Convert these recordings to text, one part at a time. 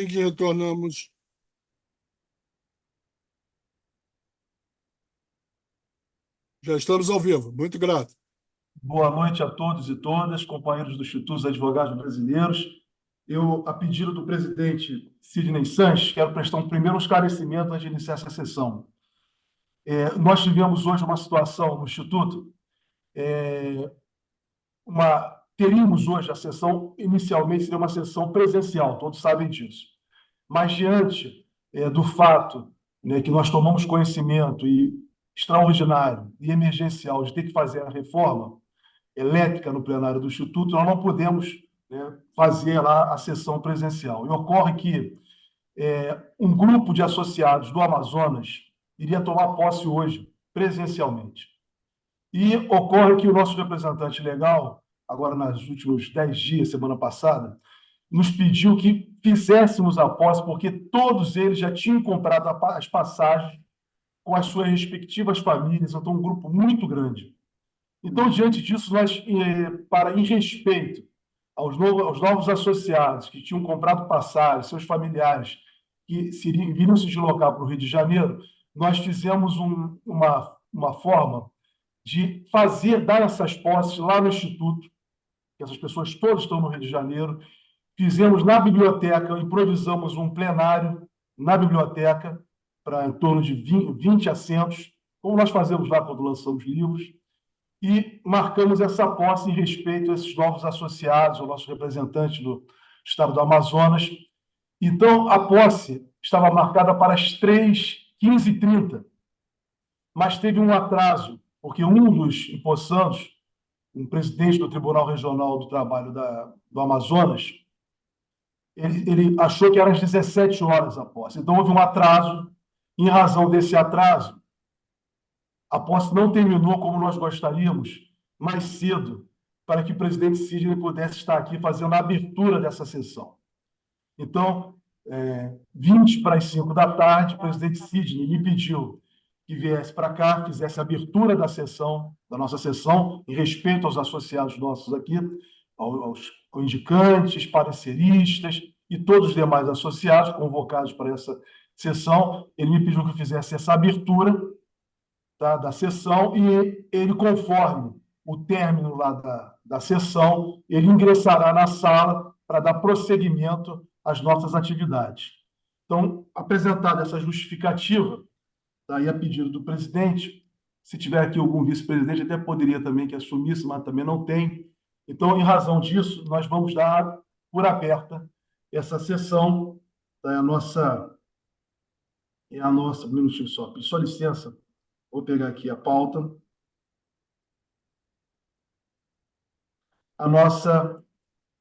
Assim que retornamos. Já estamos ao vivo. Muito grato. Boa noite a todos e todas, companheiros do Instituto dos Advogados Brasileiros. Eu, a pedido do presidente Sidney Sanches, quero prestar um primeiro esclarecimento antes de iniciar essa sessão. Nós tivemos hoje uma situação no Instituto, teríamos hoje a sessão, inicialmente seria uma sessão presencial, todos sabem disso. Mas diante do fato, né, que nós tomamos conhecimento extraordinário e emergencial de ter que fazer a reforma elétrica no plenário do Instituto, nós não podemos, né, fazer lá a sessão presencial. E ocorre que um grupo de associados do Amazonas iria tomar posse hoje, presencialmente. E ocorre que o nosso representante legal, agora nos últimos 10 dias, semana passada, nos pediu que fizéssemos a posse, porque todos eles já tinham comprado as passagens com as suas respectivas famílias, então um grupo muito grande. Então, diante disso, nós, em respeito aos novos associados que tinham comprado passagens, seus familiares que viriam se deslocar para o Rio de Janeiro, nós fizemos uma forma de dar essas posses lá no Instituto, que essas pessoas todas estão no Rio de Janeiro. Fizemos na biblioteca, improvisamos um plenário na biblioteca para em torno de 20 assentos, como nós fazemos lá quando lançamos livros, e marcamos essa posse em respeito a esses novos associados, ao nosso representante do Estado do Amazonas. Então, a posse estava marcada para as 3h15h30, mas teve um atraso, porque um dos empossados, um presidente do Tribunal Regional do Trabalho do Amazonas, ele achou que era às 17 horas a posse. Então, houve um atraso. Em razão desse atraso, a posse não terminou como nós gostaríamos, mais cedo, para que o presidente Sidney pudesse estar aqui fazendo a abertura dessa sessão. Então, 20 para as 5 da tarde, o presidente Sidney me pediu que viesse para cá, fizesse a abertura da nossa sessão, em respeito aos associados nossos aqui, aos indicantes, pareceristas e todos os demais associados convocados para essa sessão. Ele me pediu que eu fizesse essa abertura, tá, da sessão, e ele, conforme o término lá da sessão, ele ingressará na sala para dar prosseguimento às nossas atividades. Então, apresentada essa justificativa, daí a pedido do presidente, se tiver aqui algum vice-presidente, até poderia também que assumisse, mas também não tem. Então, em razão disso, nós vamos dar por aberta essa sessão. Tá? Um minutinho só licença, vou pegar aqui a pauta. A nossa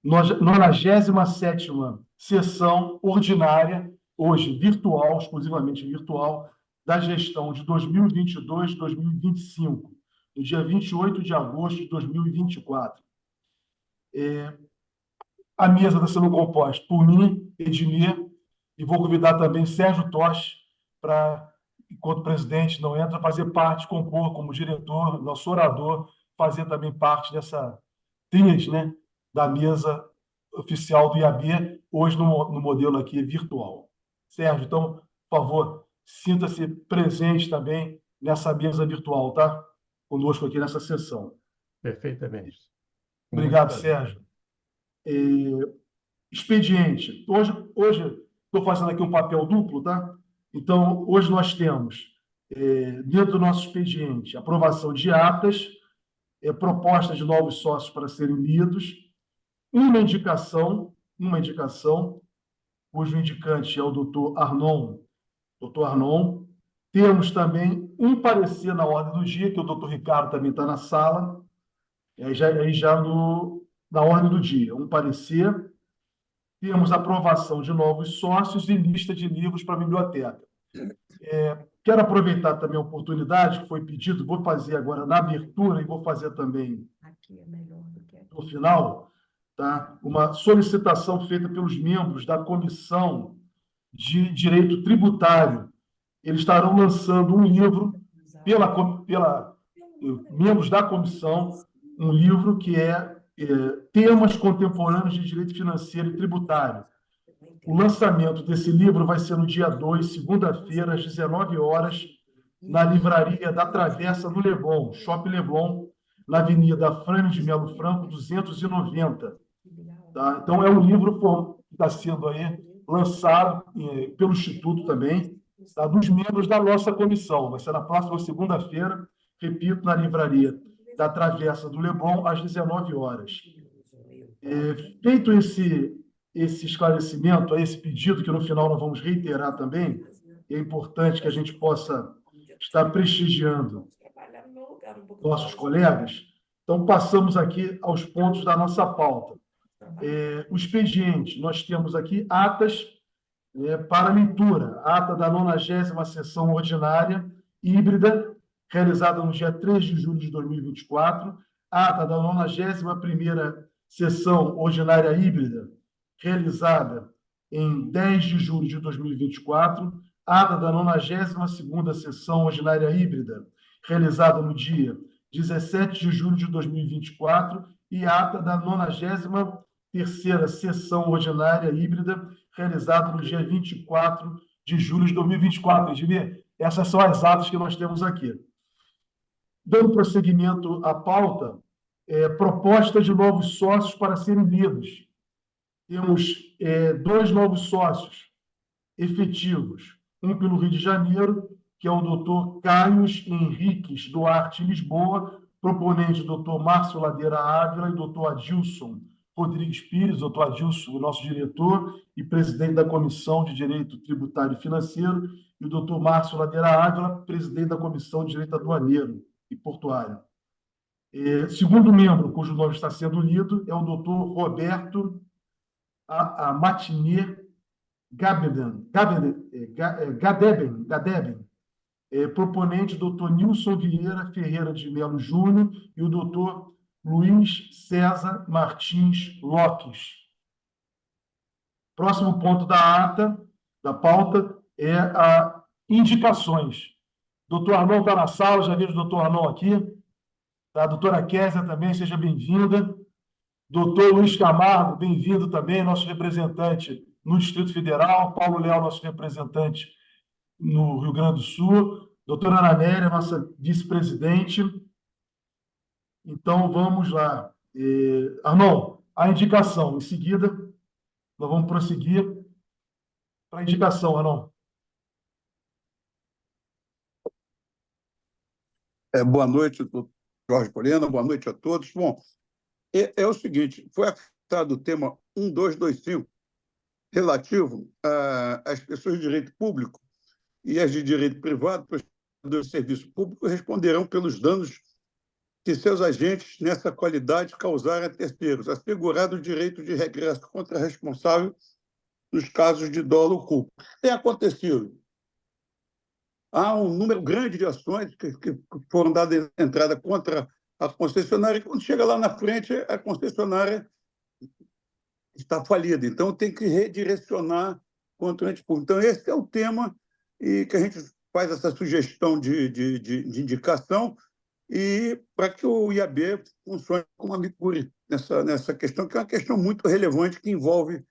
97ª sessão ordinária, hoje virtual, exclusivamente virtual, da gestão de 2022-2025, no dia 28 de agosto de 2024. A mesa está sendo composta por mim, Edmir, e vou convidar também Sérgio Toche para, enquanto presidente não entra, fazer parte, compor como diretor, nosso orador, fazer também parte dessa tríade, né, da mesa oficial do IAB, hoje no modelo aqui virtual. Sérgio, então, por favor, sinta-se presente também nessa mesa virtual, tá? Conosco aqui nessa sessão. Perfeitamente. Obrigado, Sérgio. Expediente. Hoje estou fazendo aqui um papel duplo, tá? Então, hoje nós temos, dentro do nosso expediente, aprovação de atas, proposta de novos sócios para serem lidos, uma indicação, cujo indicante é o doutor Arnon. Temos também um parecer na ordem do dia, que o doutor Ricardo também está na sala, na ordem do dia, um parecer. Temos aprovação de novos sócios e lista de livros para a biblioteca. Quero aproveitar também a oportunidade que foi pedido, vou fazer agora na abertura e vou fazer também no final, tá? Uma solicitação feita pelos membros da Comissão de Direito Tributário. Eles estarão lançando um livro, membros da comissão, um livro que é Temas Contemporâneos de Direito Financeiro e Tributário. O lançamento desse livro vai ser no dia 2, segunda-feira, às 19 horas, na livraria da Travessa do Leblon, Shopping Leblon, na Avenida Frânio de Melo Franco, 290. Tá? Então, é um livro que está sendo aí lançado pelo Instituto também, tá? Dos membros da nossa comissão. Vai ser na próxima segunda-feira, repito, na livraria da Travessa do Leblon, às 19 horas. Feito esse esclarecimento, esse pedido, que no final nós vamos reiterar também, é importante que a gente possa estar prestigiando nossos colegas. Então, passamos aqui aos pontos da nossa pauta. O expediente, nós temos aqui atas para leitura. Ata da 90ª sessão ordinária híbrida, realizada no dia 3 de julho de 2024. Ata da 91ª sessão ordinária híbrida, realizada em 10 de julho de 2024. Ata da 92ª sessão ordinária híbrida, realizada no dia 17 de julho de 2024. E ata da 93ª sessão ordinária híbrida, realizada no dia 24 de julho de 2024. Edmir, essas são as atas que nós temos aqui. Dando prosseguimento à pauta, proposta de novos sócios para serem lidos. Temos 2 novos sócios efetivos, um pelo Rio de Janeiro, que é o doutor Caio Henriques Duarte Lisboa, proponente doutor Márcio Ladeira Ávila e doutor Adilson Rodrigues Pires, doutor Adilson, o nosso diretor e presidente da Comissão de Direito Tributário e Financeiro, e o doutor Márcio Ladeira Ávila, presidente da Comissão de Direito Aduaneiro e Portuário. Segundo membro, cujo nome está sendo lido, é o doutor Roberto Matinier Gadeben, proponente doutor Nilson Vieira Ferreira de Melo Júnior e o doutor Luiz César Martins Lopes. Próximo ponto da pauta, é a indicações. Doutor Arnon está na sala, já vejo o doutor Arnon aqui. Tá? A doutora Késia também, seja bem-vinda. Doutor Luiz Camargo, bem-vindo também, nosso representante no Distrito Federal. Paulo Leal, nosso representante no Rio Grande do Sul. Doutora Ana Amélia, nossa vice-presidente. Então, vamos lá. Arnon, a indicação. Em seguida, nós vamos prosseguir para a indicação, Arnon. Boa noite, doutor Jorge Polena, boa noite a todos. Bom, é o seguinte, foi afetado o tema 1225, relativo às pessoas de direito público e as de direito privado, prestadores de serviço público, responderão pelos danos que seus agentes, nessa qualidade, causarem a terceiros, assegurado o direito de regresso contra responsável nos casos de dolo ou culpa. Tem acontecido. Há um número grande de ações que foram dadas entrada contra a concessionária, e quando chega lá na frente, a concessionária está falida. Então, tem que redirecionar contra o ente público. Então, esse é o tema e que a gente faz essa sugestão de indicação e para que o IAB funcione como amigo nessa questão, que é uma questão muito relevante, que envolve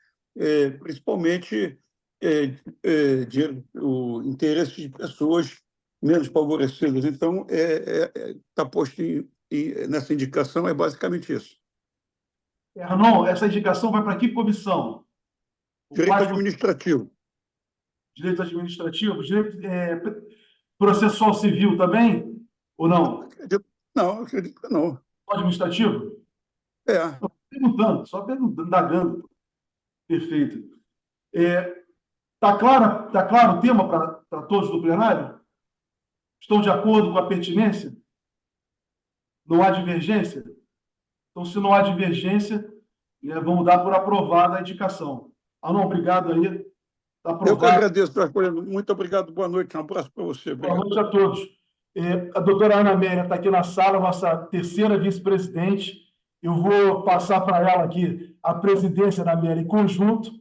principalmente o interesse de pessoas menos favorecidas. Então, está posto nessa indicação, é basicamente isso. Arnon, essa indicação vai para que comissão? Direito administrativo. Direito administrativo? Direito processual civil também? Ou não? Não, acredito que não. Administrativo? Só perguntando, indagando. Perfeito. Está claro o tema para todos do plenário? Estão de acordo com a pertinência? Não há divergência? Então, se não há divergência, vamos dar por aprovada a indicação. Arnon, obrigado aí. Tá aprovado. Eu que agradeço, Jorge Polena. Muito obrigado, boa noite. Um abraço para você. Obrigado. Boa noite a todos. A doutora Ana Amélia está aqui na sala, nossa terceira vice-presidente. Eu vou passar para ela aqui a presidência da Amélia em conjunto.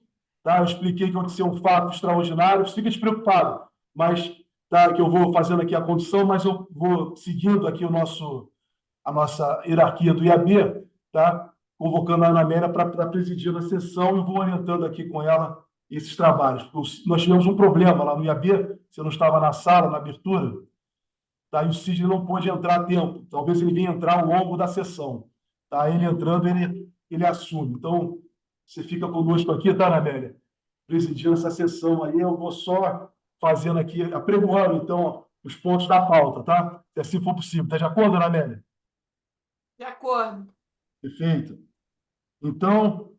Tá? Eu expliquei que aconteceu um fato extraordinário. Fica despreocupado, mas tá, que eu vou fazendo aqui a condução, mas eu vou seguindo aqui a nossa hierarquia do IAB, tá? Convocando a Ana Amélia para presidir a sessão e vou orientando aqui com ela esses trabalhos. Nós tivemos um problema lá no IAB, você não estava na sala, na abertura, tá? E o Sidney não pôde entrar a tempo. Talvez ele venha entrar ao longo da sessão. Tá? Ele entrando, ele assume. Então, você fica conosco aqui, tá, Anamélia? Presidindo essa sessão aí, eu vou só fazendo aqui, apregoando, então, os pontos da pauta, tá? Se assim for possível. Está de acordo, Anamélia? De acordo. Perfeito. Então,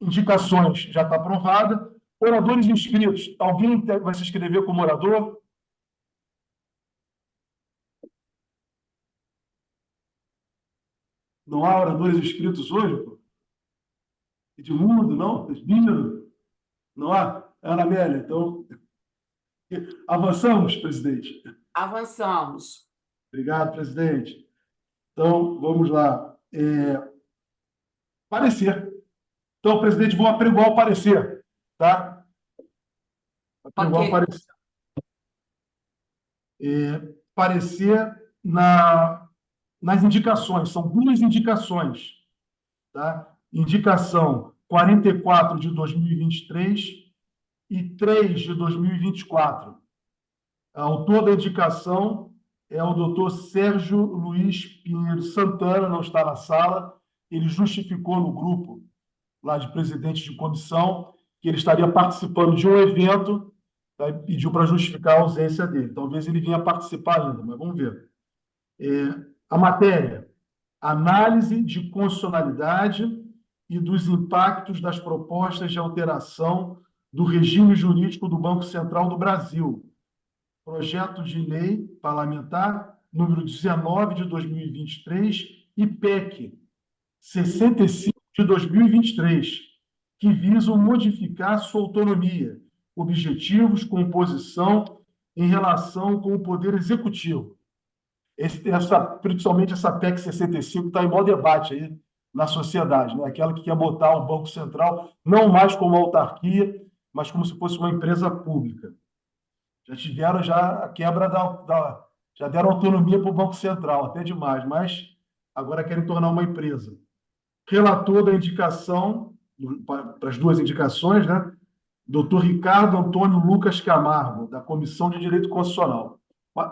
indicações já está aprovada. Oradores inscritos. Alguém vai se inscrever como orador? Não há oradores inscritos hoje, pô? Edmundo, não? Esbiro? Não há? Ana Amélia, então, avançamos, presidente. Avançamos. Obrigado, presidente. Então, vamos lá. Parecer. Então, presidente, vou apregoar o parecer, tá? Apregoar o Ok. parecer. Parecer nas indicações. São duas indicações, tá? Indicação 44 de 2023 e 3 de 2024. O autor da indicação é o doutor Sérgio Luiz Pinheiro Santana, não está na sala. Ele justificou no grupo lá de presidente de comissão que ele estaria participando de um evento, tá? E pediu para justificar a ausência dele. Talvez ele venha participar ainda, mas vamos ver. A matéria: análise de constitucionalidade e dos impactos das propostas de alteração do regime jurídico do Banco Central do Brasil. Projeto de lei parlamentar número 19 de 2023 e PEC 65 de 2023, que visam modificar sua autonomia, objetivos, composição em relação com o Poder Executivo. Principalmente essa PEC 65 está em maior debate aí na sociedade, né? Aquela que quer botar o Banco Central não mais como autarquia, mas como se fosse uma empresa pública. Já tiveram a quebra já deram autonomia para o Banco Central, até demais, mas agora querem tornar uma empresa. Relator da indicação, para as duas indicações, né? Doutor Ricardo Antônio Lucas Camargo, da Comissão de Direito Constitucional.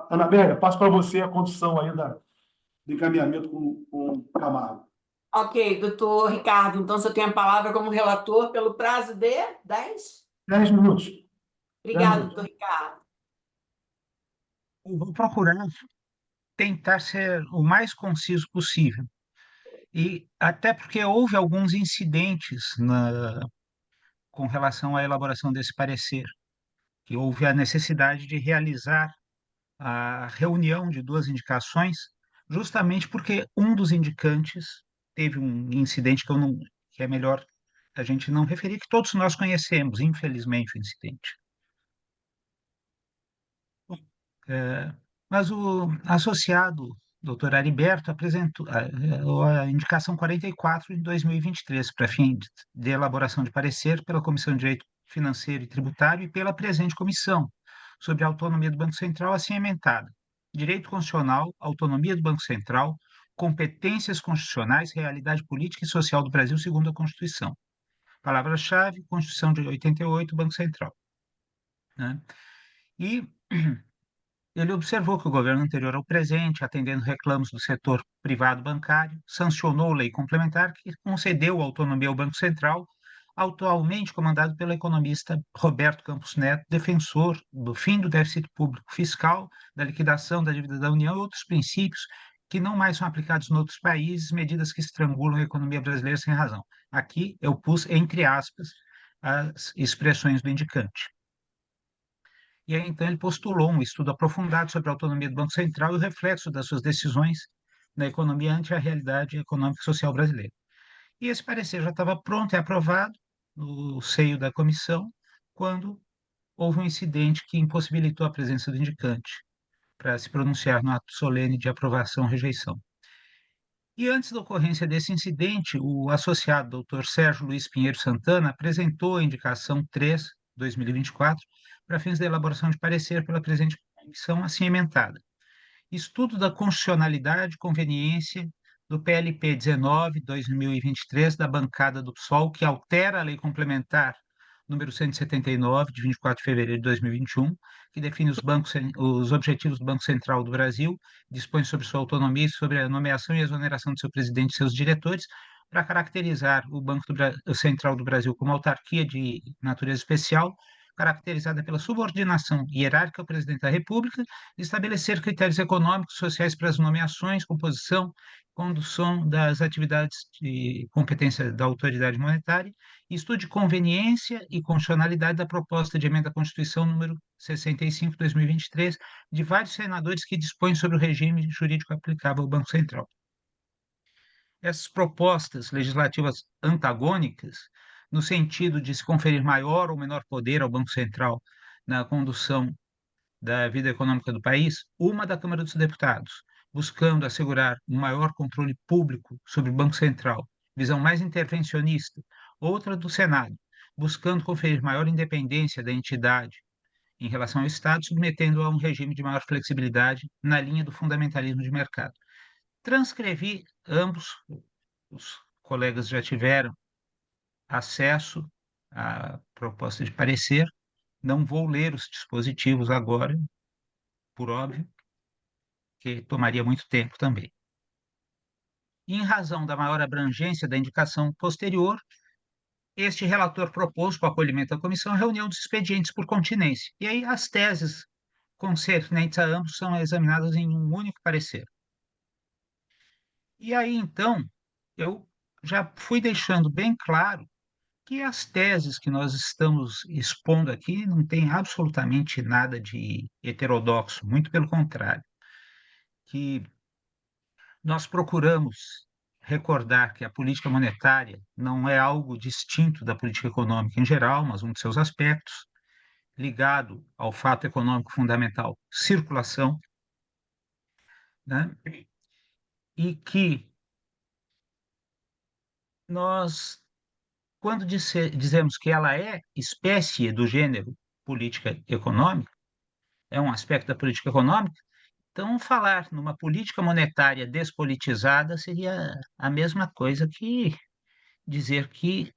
Anabélia, passo para você a condição aí do encaminhamento com o Camargo. Ok, doutor Ricardo, então você tem a palavra como relator pelo prazo de 10? 10 minutos. Obrigado, doutor Ricardo. Eu vou procurar tentar ser o mais conciso possível. E até porque houve alguns incidentes com relação à elaboração desse parecer, que houve a necessidade de realizar a reunião de duas indicações, justamente porque um dos indicantes teve um incidente que é melhor a gente não referir, que todos nós conhecemos, infelizmente, o incidente. Mas o associado, doutor Heriberto, apresentou a indicação 44 de 2023, para fim de elaboração de parecer pela Comissão de Direito Financeiro e Tributário e pela presente comissão, sobre a autonomia do Banco Central, assim emendada. Direito constitucional, autonomia do Banco Central, competências constitucionais, realidade política e social do Brasil segundo a Constituição. Palavra-chave: Constituição de 88, Banco Central. Né? E ele observou que o governo anterior ao presente, atendendo reclamos do setor privado bancário, sancionou lei complementar que concedeu autonomia ao Banco Central, atualmente comandado pelo economista Roberto Campos Neto, defensor do fim do déficit público fiscal, da liquidação da dívida da União e outros princípios que não mais são aplicados em outros países, medidas que estrangulam a economia brasileira sem razão. Aqui eu pus, entre aspas, as expressões do indicante. E aí, então, ele postulou um estudo aprofundado sobre a autonomia do Banco Central e o reflexo das suas decisões na economia ante a realidade econômica e social brasileira. E esse parecer já estava pronto e aprovado no seio da comissão, quando houve um incidente que impossibilitou a presença do indicante para se pronunciar no ato solene de aprovação ou rejeição. E antes da ocorrência desse incidente, o associado doutor Sérgio Luiz Pinheiro Santana apresentou a indicação 3, 2024, para fins da elaboração de parecer pela presente comissão, assim emendada. Estudo da constitucionalidade, conveniência do PLP 19/2023 da bancada do PSOL, que altera a Lei Complementar número 179, de 24 de fevereiro de 2021, que define os objetivos do Banco Central do Brasil, dispõe sobre sua autonomia e sobre a nomeação e exoneração do seu presidente e seus diretores, para caracterizar o Banco Central do Brasil como autarquia de natureza especial, caracterizada pela subordinação hierárquica ao presidente da República, e estabelecer critérios econômicos, sociais para as nomeações, composição, condução das atividades de competência da autoridade monetária, e estudo de conveniência e constitucionalidade da proposta de emenda à Constituição número 65, 2023, de vários senadores que dispõem sobre o regime jurídico aplicável ao Banco Central. Essas propostas legislativas antagônicas, no sentido de se conferir maior ou menor poder ao Banco Central na condução da vida econômica do país, uma da Câmara dos Deputados, buscando assegurar um maior controle público sobre o Banco Central, visão mais intervencionista, outra do Senado, buscando conferir maior independência da entidade em relação ao Estado, submetendo-a um regime de maior flexibilidade na linha do fundamentalismo de mercado. Transcrevi ambos, os colegas já tiveram acesso à proposta de parecer, não vou ler os dispositivos agora, por óbvio, que tomaria muito tempo também. E, em razão da maior abrangência da indicação posterior, este relator propôs, com o acolhimento da comissão, a reunião dos expedientes por continência. E aí as teses concernentes a ambos são examinadas em um único parecer. E aí, então, eu já fui deixando bem claro que as teses que nós estamos expondo aqui não têm absolutamente nada de heterodoxo, muito pelo contrário, que nós procuramos recordar que a política monetária não é algo distinto da política econômica em geral, mas um de seus aspectos, ligado ao fato econômico fundamental, circulação, né? E que nós, quando dizemos que ela é espécie do gênero política econômica, é um aspecto da política econômica, então falar numa política monetária despolitizada seria a mesma coisa que dizer que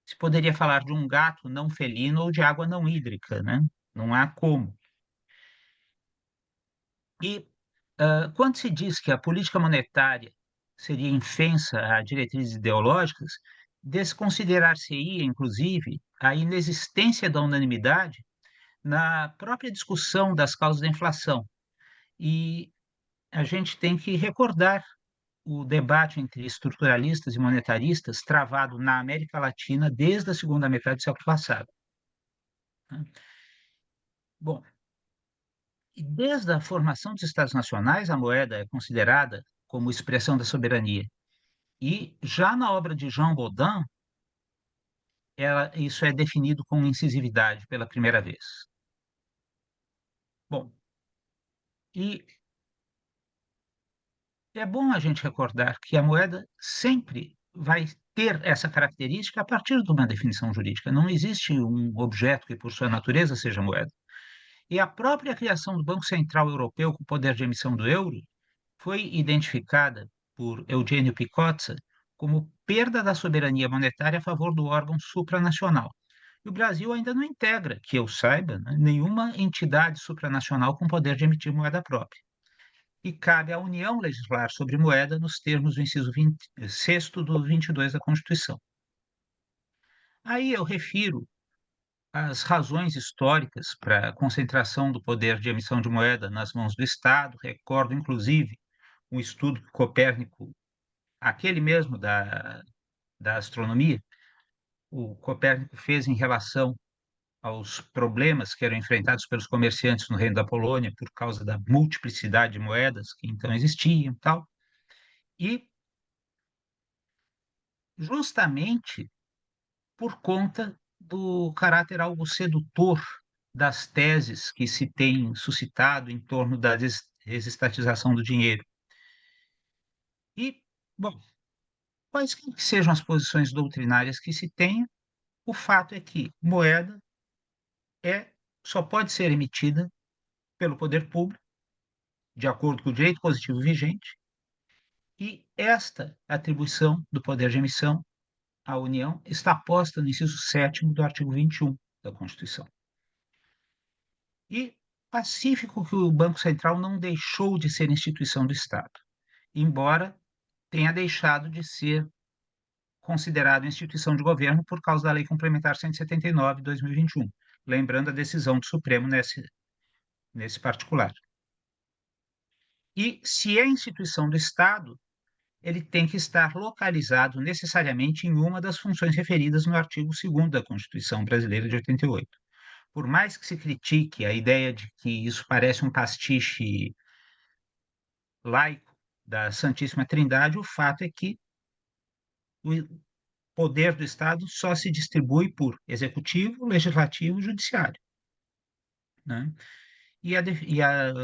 se poderia falar de um gato não felino ou de água não hídrica, né? Não há como. E quando se diz que a política monetária seria infensa a diretrizes ideológicas, desconsiderar-se-ia, inclusive, a inexistência da unanimidade na própria discussão das causas da inflação. E a gente tem que recordar o debate entre estruturalistas e monetaristas travado na América Latina desde a segunda metade do século passado. Bom, desde a formação dos Estados Nacionais, a moeda é considerada como expressão da soberania. E já na obra de Jean Baudin, isso é definido com incisividade pela primeira vez. Bom, e é bom a gente recordar que a moeda sempre vai ter essa característica a partir de uma definição jurídica. Não existe um objeto que, por sua natureza, seja moeda. E a própria criação do Banco Central Europeu com o poder de emissão do euro foi identificada por Eugênio Picozza como perda da soberania monetária a favor do órgão supranacional. E o Brasil ainda não integra, que eu saiba, né, nenhuma entidade supranacional com poder de emitir moeda própria. E cabe à União legislar sobre moeda nos termos do inciso 6º do 22 da Constituição. Aí eu refiro as razões históricas para a concentração do poder de emissão de moeda nas mãos do Estado. Recordo, inclusive, um estudo que Copérnico, aquele mesmo da astronomia, o Copérnico fez em relação aos problemas que eram enfrentados pelos comerciantes no Reino da Polônia por causa da multiplicidade de moedas que então existiam e tal. E justamente por conta do caráter algo sedutor das teses que se tem suscitado em torno da desestatização do dinheiro. E, bom, quais que sejam as posições doutrinárias que se tenha, o fato é que moeda só pode ser emitida pelo poder público, de acordo com o direito positivo vigente, E esta atribuição do poder de emissão à União está posta no inciso 7º do artigo 21 da Constituição. E pacífico que o Banco Central não deixou de ser instituição do Estado, embora tenha deixado de ser considerado instituição de governo por causa da Lei Complementar 179 de 2021, lembrando a decisão do Supremo nesse particular. E se é instituição do Estado, ele tem que estar localizado necessariamente em uma das funções referidas no artigo 2º da Constituição Brasileira de 88. Por mais que se critique a ideia de que isso parece um pastiche laico da Santíssima Trindade, o fato é que o poder do Estado só se distribui por executivo, legislativo e judiciário, né?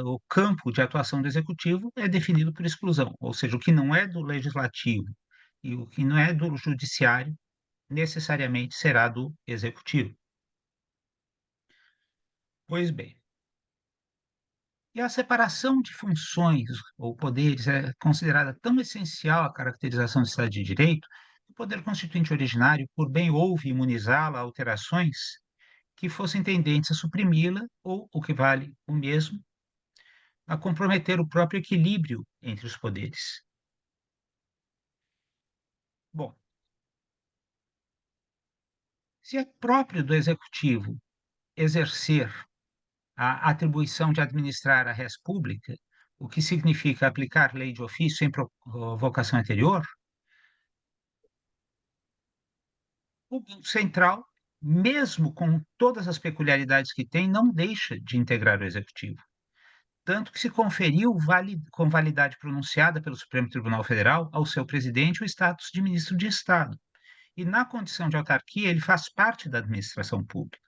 O campo de atuação do executivo é definido por exclusão, ou seja, o que não é do legislativo e o que não é do judiciário necessariamente será do executivo. Pois bem, e a separação de funções ou poderes é considerada tão essencial à caracterização do Estado de Direito que o poder constituinte originário, por bem houve imunizá-la a alterações que fossem tendentes a suprimi-la ou, o que vale o mesmo, a comprometer o próprio equilíbrio entre os poderes. Bom, se é próprio do executivo exercer a atribuição de administrar a res pública, o que significa aplicar lei de ofício sem provocação anterior, o Banco Central, mesmo com todas as peculiaridades que tem, não deixa de integrar o executivo. Tanto que se conferiu com validade pronunciada pelo Supremo Tribunal Federal ao seu presidente o status de ministro de Estado. E na condição de autarquia, ele faz parte da administração pública.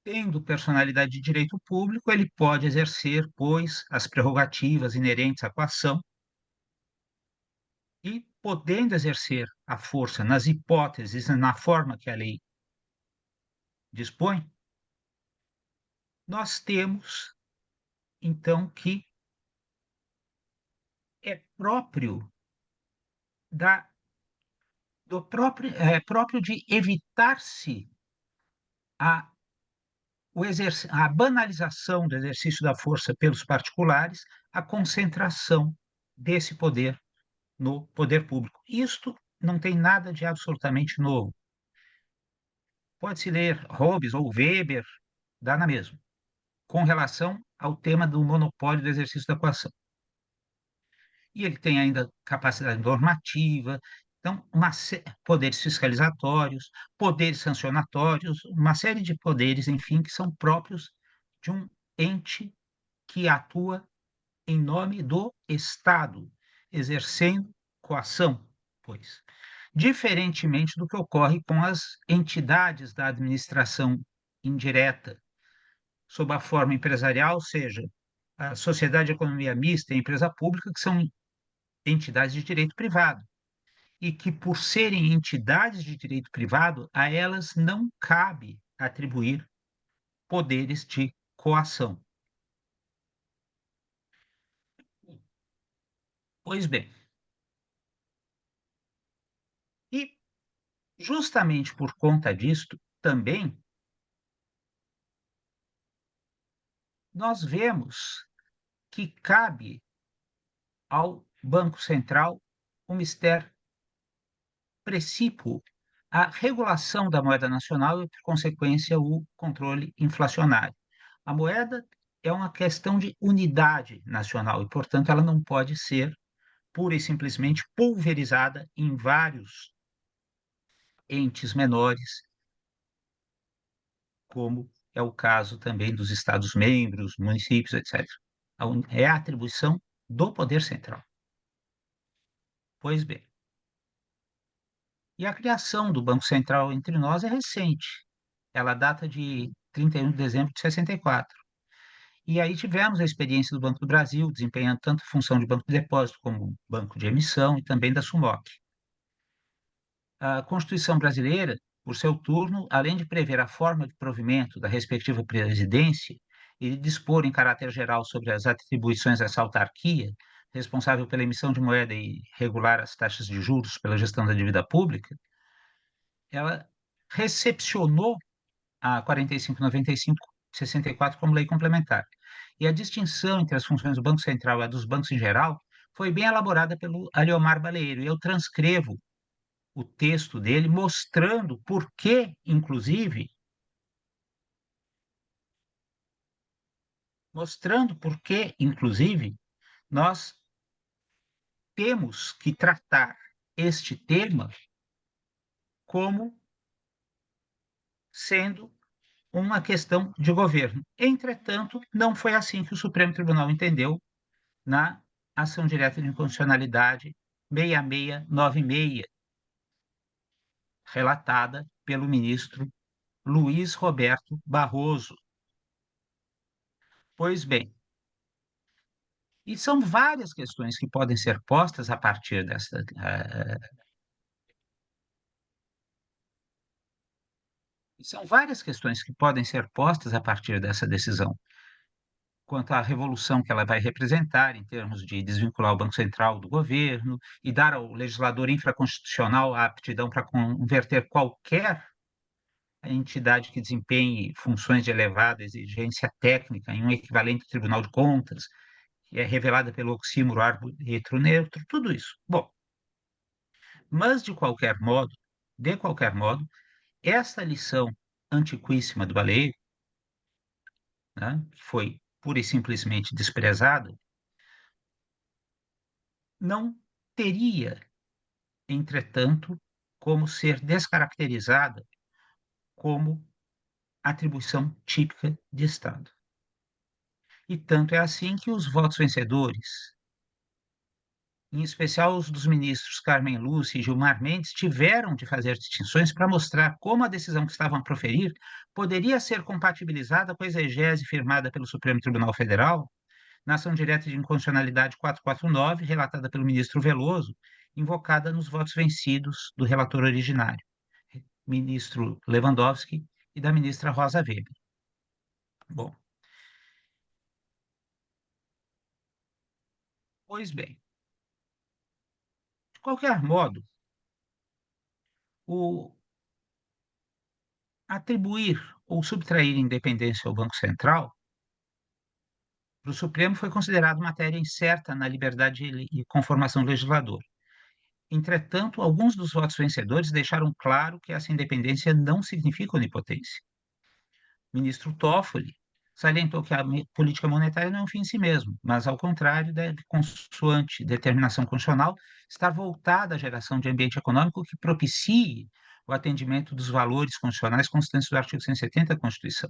Tendo personalidade de direito público, ele pode exercer, pois, as prerrogativas inerentes à coação e, podendo exercer a força nas hipóteses e na forma que a lei dispõe, nós temos, então, que é próprio próprio de evitar-se a, a banalização do exercício da força pelos particulares, a concentração desse poder no poder público. Isto não tem nada de absolutamente novo. Pode-se ler Hobbes ou Weber, dá na mesma, com relação ao tema do monopólio do exercício da coação. E ele tem ainda capacidade normativa, então, poderes fiscalizatórios, poderes sancionatórios, uma série de poderes, enfim, que são próprios de um ente que atua em nome do Estado, exercendo coação, pois. Diferentemente do que ocorre com as entidades da administração indireta, sob a forma empresarial, seja a sociedade de economia mista e a empresa pública, que são entidades de direito privado, e que, por serem entidades de direito privado, a elas não cabe atribuir poderes de coação. Pois bem, e justamente por conta disto, também, nós vemos que cabe ao Banco Central um mistério precípuo a regulação da moeda nacional e, por consequência, o controle inflacionário. A moeda é uma questão de unidade nacional e, portanto, ela não pode ser pura e simplesmente pulverizada em vários entes menores, como é o caso também dos Estados-membros, municípios, etc. É a atribuição do poder central. Pois bem, e a criação do Banco Central entre nós é recente. Ela data de 31 de dezembro de 64. E aí tivemos a experiência do Banco do Brasil, desempenhando tanto a função de banco de depósito como banco de emissão e também da SUMOC. A Constituição brasileira, por seu turno, além de prever a forma de provimento da respectiva presidência e dispor em caráter geral sobre as atribuições dessa autarquia, responsável pela emissão de moeda e regular as taxas de juros pela gestão da dívida pública, ela recepcionou a 45/95/64 como lei complementar. E a distinção entre as funções do Banco Central e a dos bancos em geral foi bem elaborada pelo Aliomar Baleiro. E eu transcrevo o texto dele mostrando por que, inclusive, nós temos que tratar este tema como sendo uma questão de governo. Entretanto, não foi assim que o Supremo Tribunal entendeu na ação direta de inconstitucionalidade 6696, relatada pelo ministro Luiz Roberto Barroso. Pois bem, e são várias questões que podem ser postas a partir dessa decisão, quanto à revolução que ela vai representar em termos de desvincular o Banco Central do governo e dar ao legislador infraconstitucional a aptidão para converter qualquer entidade que desempenhe funções de elevada exigência técnica em um equivalente Tribunal de Contas, que é revelada pelo oxímoro árbitro neutro, tudo isso. Bom, mas de qualquer modo, essa lição antiquíssima do Baleiro, né, que foi pura e simplesmente desprezada, não teria, entretanto, como ser descaracterizada como atribuição típica de Estado. E tanto é assim que os votos vencedores, em especial os dos ministros Carmen Lúcia e Gilmar Mendes, tiveram de fazer distinções para mostrar como a decisão que estavam a proferir poderia ser compatibilizada com a exegese firmada pelo Supremo Tribunal Federal na ação direta de inconstitucionalidade 449, relatada pelo ministro Veloso, invocada nos votos vencidos do relator originário, ministro Lewandowski, e da ministra Rosa Weber. Bom, pois bem, de qualquer modo, o atribuir ou subtrair independência ao Banco Central, para o Supremo foi considerado matéria incerta na liberdade e conformação do legislador. Entretanto, alguns dos votos vencedores deixaram claro que essa independência não significa onipotência. O ministro Toffoli salientou que a política monetária não é um fim em si mesmo, mas, ao contrário, deve, consoante determinação constitucional, estar voltada à geração de ambiente econômico que propicie o atendimento dos valores constitucionais constantes do artigo 170 da Constituição.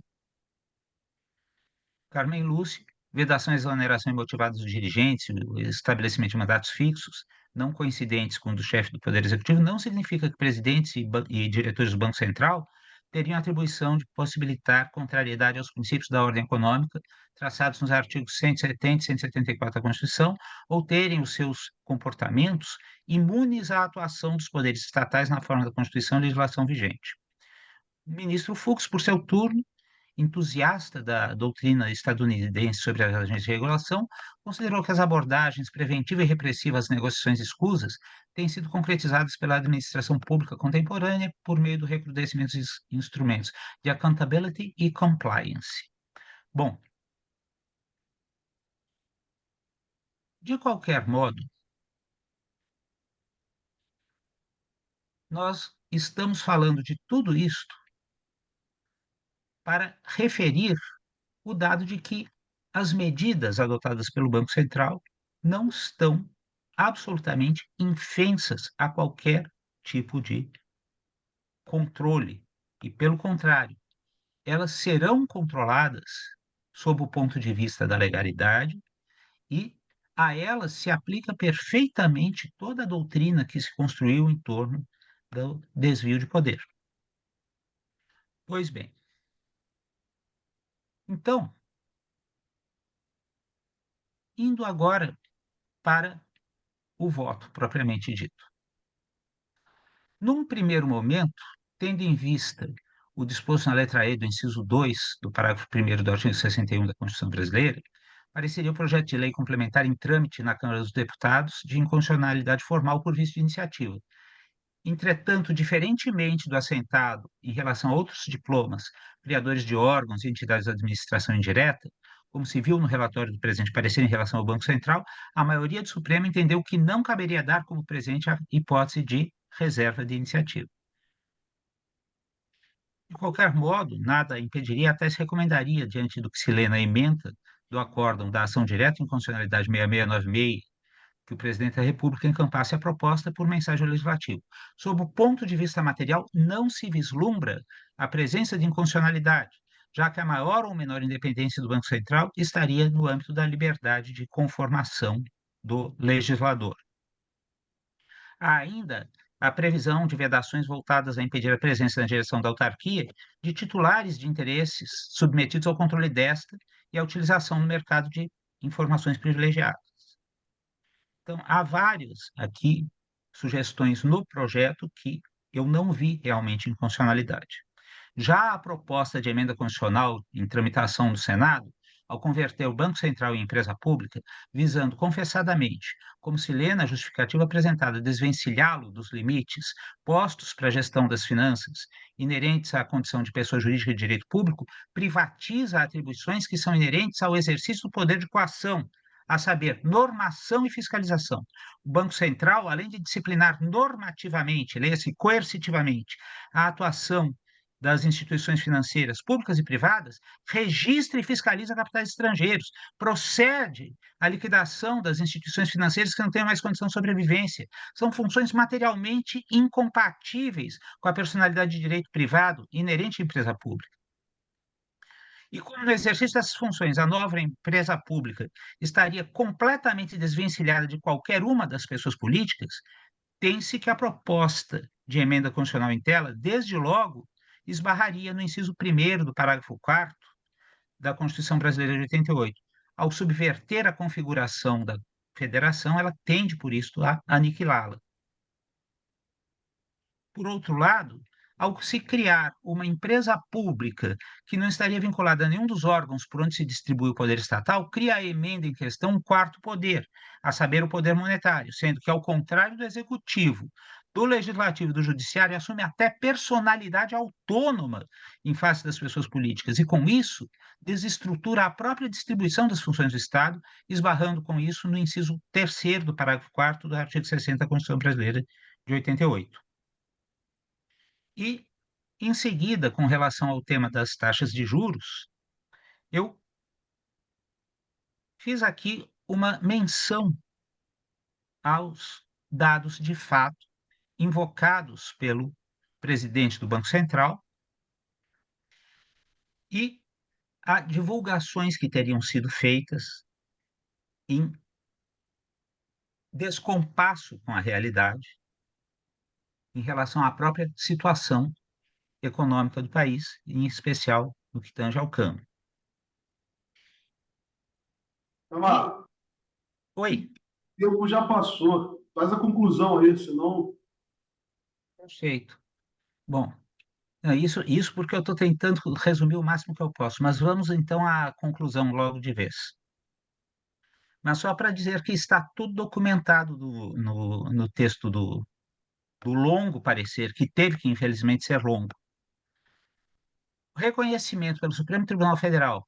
Carmen Lúcia, vedação e exoneração imotivada dos dirigentes, o estabelecimento de mandatos fixos, não coincidentes com o do chefe do Poder Executivo, não significa que presidentes e diretores do Banco Central teriam atribuição de possibilitar contrariedade aos princípios da ordem econômica traçados nos artigos 170 e 174 da Constituição, ou terem os seus comportamentos imunes à atuação dos poderes estatais na forma da Constituição e legislação vigente. O ministro Fux, por seu turno, entusiasta da doutrina estadunidense sobre as agências de regulação, considerou que as abordagens preventiva e repressiva às negociações escusas têm sido concretizadas pela administração pública contemporânea por meio do recrudescimento dos instrumentos de accountability e compliance. Bom, de qualquer modo, nós estamos falando de tudo isto para referir o dado de que as medidas adotadas pelo Banco Central não estão absolutamente infensas a qualquer tipo de controle. E, pelo contrário, elas serão controladas sob o ponto de vista da legalidade e a elas se aplica perfeitamente toda a doutrina que se construiu em torno do desvio de poder. Pois bem, então, indo agora para o voto propriamente dito. Num primeiro momento, tendo em vista o disposto na letra E do inciso 2 do parágrafo 1º do artigo 61 da Constituição Brasileira, pareceria o projeto de lei complementar em trâmite na Câmara dos Deputados de inconstitucionalidade formal por vício de iniciativa. Entretanto, diferentemente do assentado em relação a outros diplomas, criadores de órgãos e entidades de administração indireta, como se viu no relatório do presente parecer em relação ao Banco Central, a maioria do Supremo entendeu que não caberia dar como presente a hipótese de reserva de iniciativa. De qualquer modo, nada impediria, até se recomendaria, diante do que se lê na ementa do acórdão da ação direta em constitucionalidade 6696, que o presidente da República encampasse a proposta por mensagem legislativa. Sob o ponto de vista material, não se vislumbra a presença de inconstitucionalidade, já que a maior ou menor independência do Banco Central estaria no âmbito da liberdade de conformação do legislador. Há ainda a previsão de vedações voltadas a impedir a presença na direção da autarquia de titulares de interesses submetidos ao controle desta e a utilização no mercado de informações privilegiadas. Então, há várias aqui sugestões no projeto que eu não vi realmente inconstitucionalidade. Já a proposta de emenda constitucional em tramitação no Senado, ao converter o Banco Central em empresa pública, visando confessadamente, como se lê na justificativa apresentada, desvencilhá-lo dos limites postos para a gestão das finanças inerentes à condição de pessoa jurídica de direito público, privatiza atribuições que são inerentes ao exercício do poder de coação, a saber, normação e fiscalização. O Banco Central, além de disciplinar normativamente, leia-se coercitivamente, a atuação das instituições financeiras públicas e privadas, registra e fiscaliza capitais estrangeiros, procede à liquidação das instituições financeiras que não têm mais condição de sobrevivência. São funções materialmente incompatíveis com a personalidade de direito privado inerente à empresa pública. E como no exercício dessas funções a nova empresa pública estaria completamente desvencilhada de qualquer uma das pessoas políticas, tem-se que a proposta de emenda constitucional em tela, desde logo, esbarraria no inciso 1º do parágrafo 4º da Constituição Brasileira de 88. Ao subverter a configuração da federação, ela tende, por isso, a aniquilá-la. Por outro lado, ao se criar uma empresa pública que não estaria vinculada a nenhum dos órgãos por onde se distribui o poder estatal, cria a emenda em questão um quarto poder, a saber, o poder monetário, sendo que, ao contrário do executivo, do legislativo e do judiciário, assume até personalidade autônoma em face das pessoas políticas e, com isso, desestrutura a própria distribuição das funções do Estado, esbarrando com isso no inciso 3º do parágrafo 4º do artigo 60 da Constituição Brasileira de 88. E, em seguida, com relação ao tema das taxas de juros, eu fiz aqui uma menção aos dados de fato invocados pelo presidente do Banco Central e a divulgações que teriam sido feitas em descompasso com a realidade em relação à própria situação econômica do país, em especial no que tange ao câmbio. Tamar, Oi, o tempo já passou. Faz a conclusão aí, senão. perfeito. Bom, isso porque eu estou tentando resumir o máximo que eu posso, mas vamos então à conclusão logo de vez. Mas só para dizer que está tudo documentado no texto do longo parecer, que teve que, infelizmente, ser longo. O reconhecimento pelo Supremo Tribunal Federal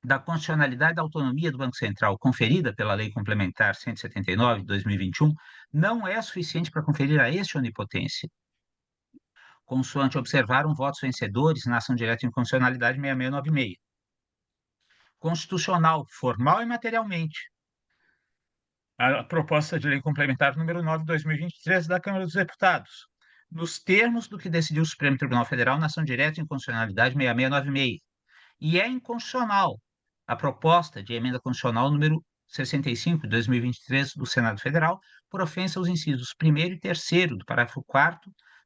da constitucionalidade da autonomia do Banco Central conferida pela Lei Complementar 179 de 2021 não é suficiente para conferir a este onipotência, consoante observaram votos vencedores na ação direta de inconstitucionalidade 6696. Constitucional, formal e materialmente, a proposta de lei complementar número 9 de 2023 da Câmara dos Deputados, nos termos do que decidiu o Supremo Tribunal Federal na ação direta de inconstitucionalidade 6696. E é inconstitucional a proposta de emenda constitucional número 65 de 2023 do Senado Federal por ofensa aos incisos 1º e 3º do parágrafo 4º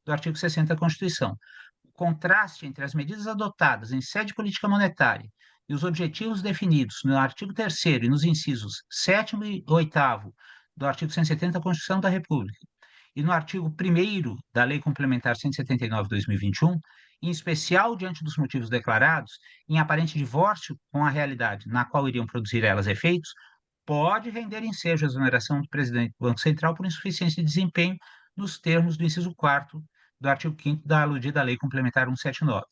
do artigo 60 da Constituição. O contraste entre as medidas adotadas em sede de política monetária e os objetivos definidos no artigo 3º e nos incisos 7º e 8º do artigo 170 da Constituição da República e no artigo 1º da Lei Complementar 179/2021, em especial diante dos motivos declarados, em aparente divórcio com a realidade na qual iriam produzir elas efeitos, pode render ensejo à exoneração do presidente do Banco Central por insuficiência de desempenho nos termos do inciso 4º do artigo 5º da aludida Lei Complementar 179.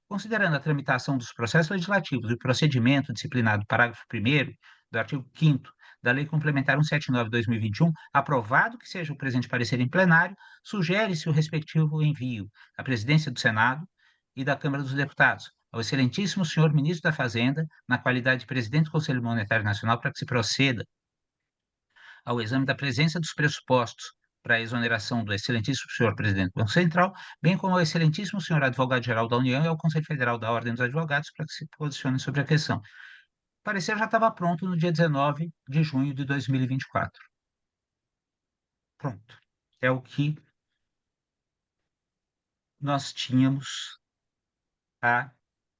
Considerando a tramitação dos processos legislativos e o procedimento disciplinado do parágrafo 1º do artigo 5º da Lei Complementar 179/2021, aprovado que seja o presente parecer em plenário, sugere-se o respectivo envio à presidência do Senado e da Câmara dos Deputados, ao excelentíssimo senhor ministro da Fazenda, na qualidade de presidente do Conselho Monetário Nacional, para que se proceda ao exame da presença dos pressupostos para a exoneração do excelentíssimo senhor presidente do Banco Central, bem como ao excelentíssimo senhor advogado-geral da União e ao Conselho Federal da Ordem dos Advogados, para que se posicionem sobre a questão. O parecer já estava pronto no dia 19 de junho de 2024. Pronto. É o que nós tínhamos a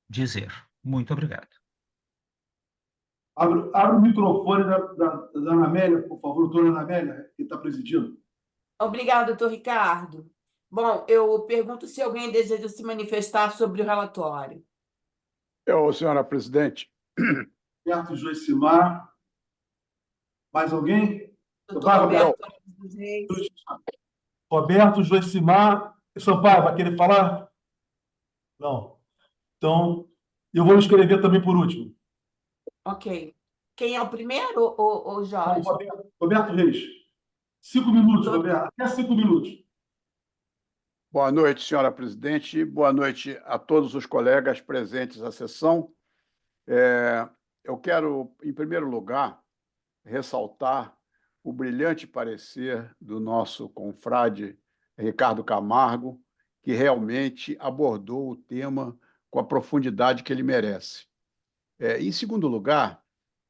dizer. Muito obrigado. Abre o microfone da Ana Amélia, por favor, doutora Ana Amélia, que está presidindo. Obrigada, doutor Ricardo. Bom, eu pergunto se alguém deseja se manifestar sobre o relatório. Senhora presidente. Roberto Joicimar. Mais alguém? Doutor Roberto dos Reis. Roberto Joicimar. Sampaio, vai querer falar? Não. Então, eu vou me inscrever também por último. Ok. Quem é o primeiro, o Jorge? Roberto Reis. 5 minutos, Roberto. Até 5 minutos. Boa noite, senhora presidente. Boa noite a todos os colegas presentes à sessão. Eu quero, em primeiro lugar, ressaltar o brilhante parecer do nosso confrade Ricardo Camargo, que realmente abordou o tema com a profundidade que ele merece. Em segundo lugar,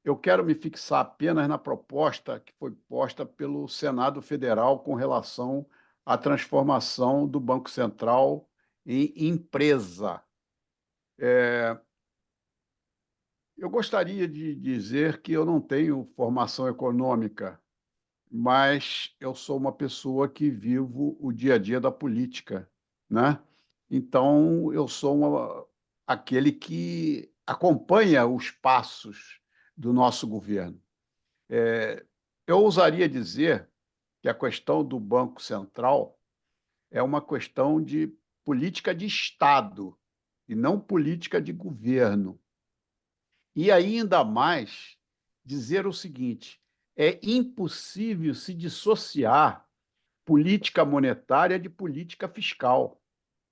eu quero me fixar apenas na proposta que foi posta pelo Senado Federal com relação à transformação do Banco Central em empresa. Eu gostaria de dizer que eu não tenho formação econômica, mas eu sou uma pessoa que vivo o dia a dia da política, né? Então, eu sou aquele que acompanha os passos do nosso governo. Eu ousaria dizer que a questão do Banco Central é uma questão de política de Estado e não política de governo. E ainda mais dizer o seguinte: é impossível se dissociar política monetária de política fiscal,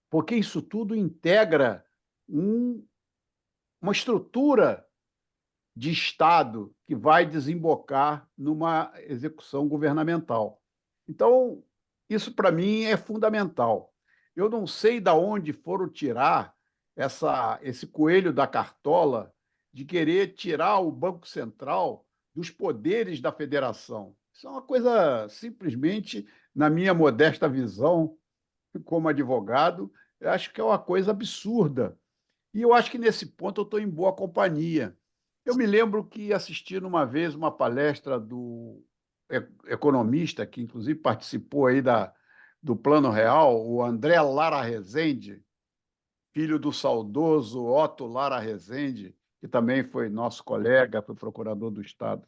porque isso tudo integra uma estrutura de Estado que vai desembocar numa execução governamental. Então, isso para mim é fundamental. Eu não sei de onde foram tirar esse coelho da cartola de querer tirar o Banco Central dos poderes da federação. Isso é uma coisa, simplesmente, na minha modesta visão, como advogado, eu acho que é uma coisa absurda. E eu acho que, nesse ponto, eu estou em boa companhia. Eu me lembro que assisti uma vez uma palestra do economista, que inclusive participou aí do Plano Real, o André Lara Rezende, filho do saudoso Otto Lara Rezende, que também foi nosso colega, foi procurador do Estado.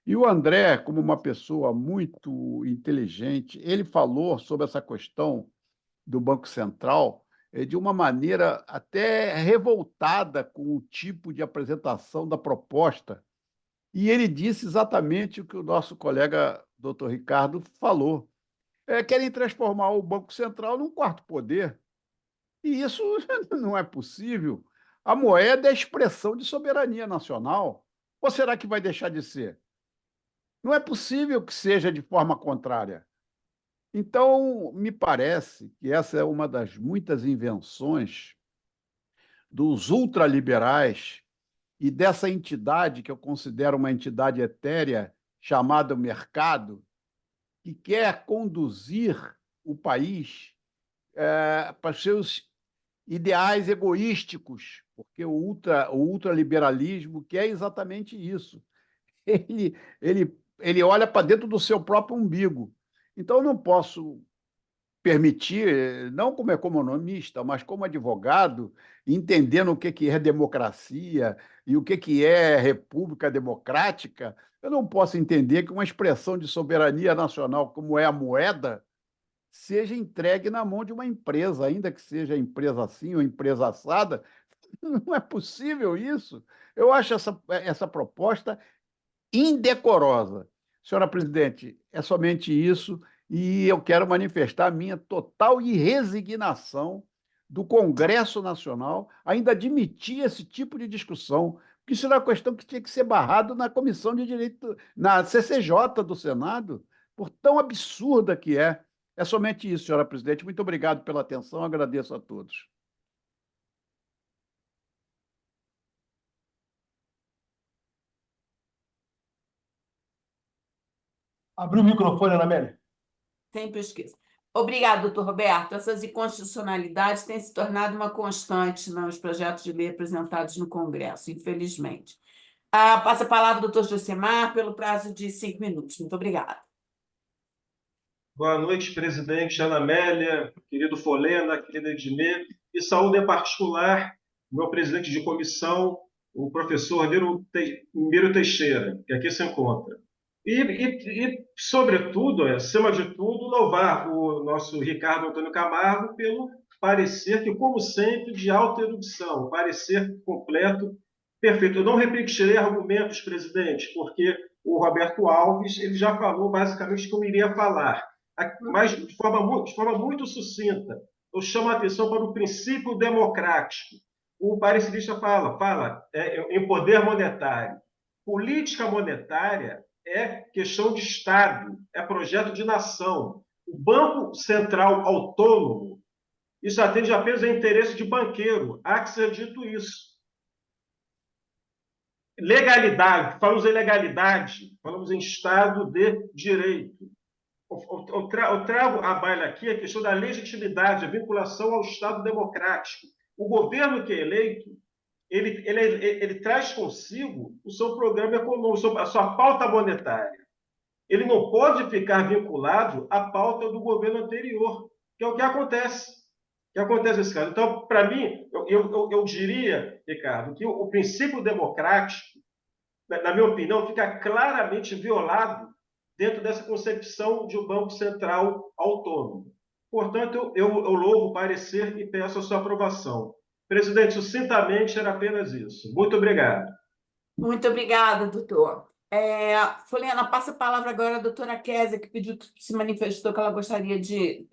E o André, como uma pessoa muito inteligente, ele falou sobre essa questão do Banco Central de uma maneira até revoltada com o tipo de apresentação da proposta. E ele disse exatamente o que o nosso colega Dr. Ricardo falou. Querem transformar o Banco Central num quarto poder. E isso não é possível. A moeda é a expressão de soberania nacional. Ou será que vai deixar de ser? Não é possível que seja de forma contrária. Então, me parece que essa é uma das muitas invenções dos ultraliberais e dessa entidade que eu considero uma entidade etérea chamada mercado, que quer conduzir o país para os ideais egoísticos, porque o ultraliberalismo quer exatamente isso. Ele olha para dentro do seu próprio umbigo. Então, eu não posso permitir, não como economista, mas como advogado, entendendo o que é democracia e o que é república democrática, eu não posso entender que uma expressão de soberania nacional, como é a moeda, seja entregue na mão de uma empresa, ainda que seja empresa assim ou empresa assada. Não é possível isso. Eu acho essa proposta indecorosa. Senhora presidente, é somente isso, e eu quero manifestar a minha total resignação do Congresso Nacional ainda admitir esse tipo de discussão, porque isso era uma questão que tinha que ser barrado na Comissão de Direito, na CCJ do Senado, por tão absurda que é. É somente isso, senhora presidente. Muito obrigado pela atenção, agradeço a todos. Abriu o microfone, Ana Amélia. Sempre esqueço. Obrigado, doutor Roberto. Essas inconstitucionalidades têm se tornado uma constante nos projetos de lei apresentados no Congresso, infelizmente. Passa a palavra ao doutor Josemar pelo prazo de 5 minutos. Muito obrigada. Boa noite, presidente Ana Amélia, querido Folena, querida Edmê, e saúde em particular meu presidente de comissão, o professor Miro Teixeira, que aqui se encontra. Sobretudo, acima de tudo, louvar o nosso Ricardo Antônio Camargo pelo parecer que, como sempre, de alta erudição, parecer completo, perfeito. Eu não repetirei argumentos, presidente, porque o Roberto Alves ele já falou basicamente o que eu iria falar, mas de forma muito sucinta. Eu chamo a atenção para o princípio democrático. O parecerista fala em poder monetário. Política monetária é questão de Estado, é projeto de nação. O Banco Central Autônomo, isso atende apenas a interesse de banqueiro. Há que ser dito isso. Legalidade, falamos em legalidade, falamos em Estado de Direito. Eu trago à baila aqui a questão da legitimidade, a vinculação ao Estado democrático. O governo que é eleito, ele traz consigo o seu programa econômico, a sua pauta monetária. Ele não pode ficar vinculado à pauta do governo anterior, que é o que acontece. Nesse caso. Então, para mim, eu diria, Ricardo, que o princípio democrático, na minha opinião, fica claramente violado dentro dessa concepção de um Banco Central autônomo. Portanto, eu louvo o parecer e peço a sua aprovação. Presidente, sucintamente era apenas isso. Muito obrigado. Muito obrigada, doutor. Folena, passa a palavra agora à doutora Kézia, que pediu, que se manifestou que ela gostaria de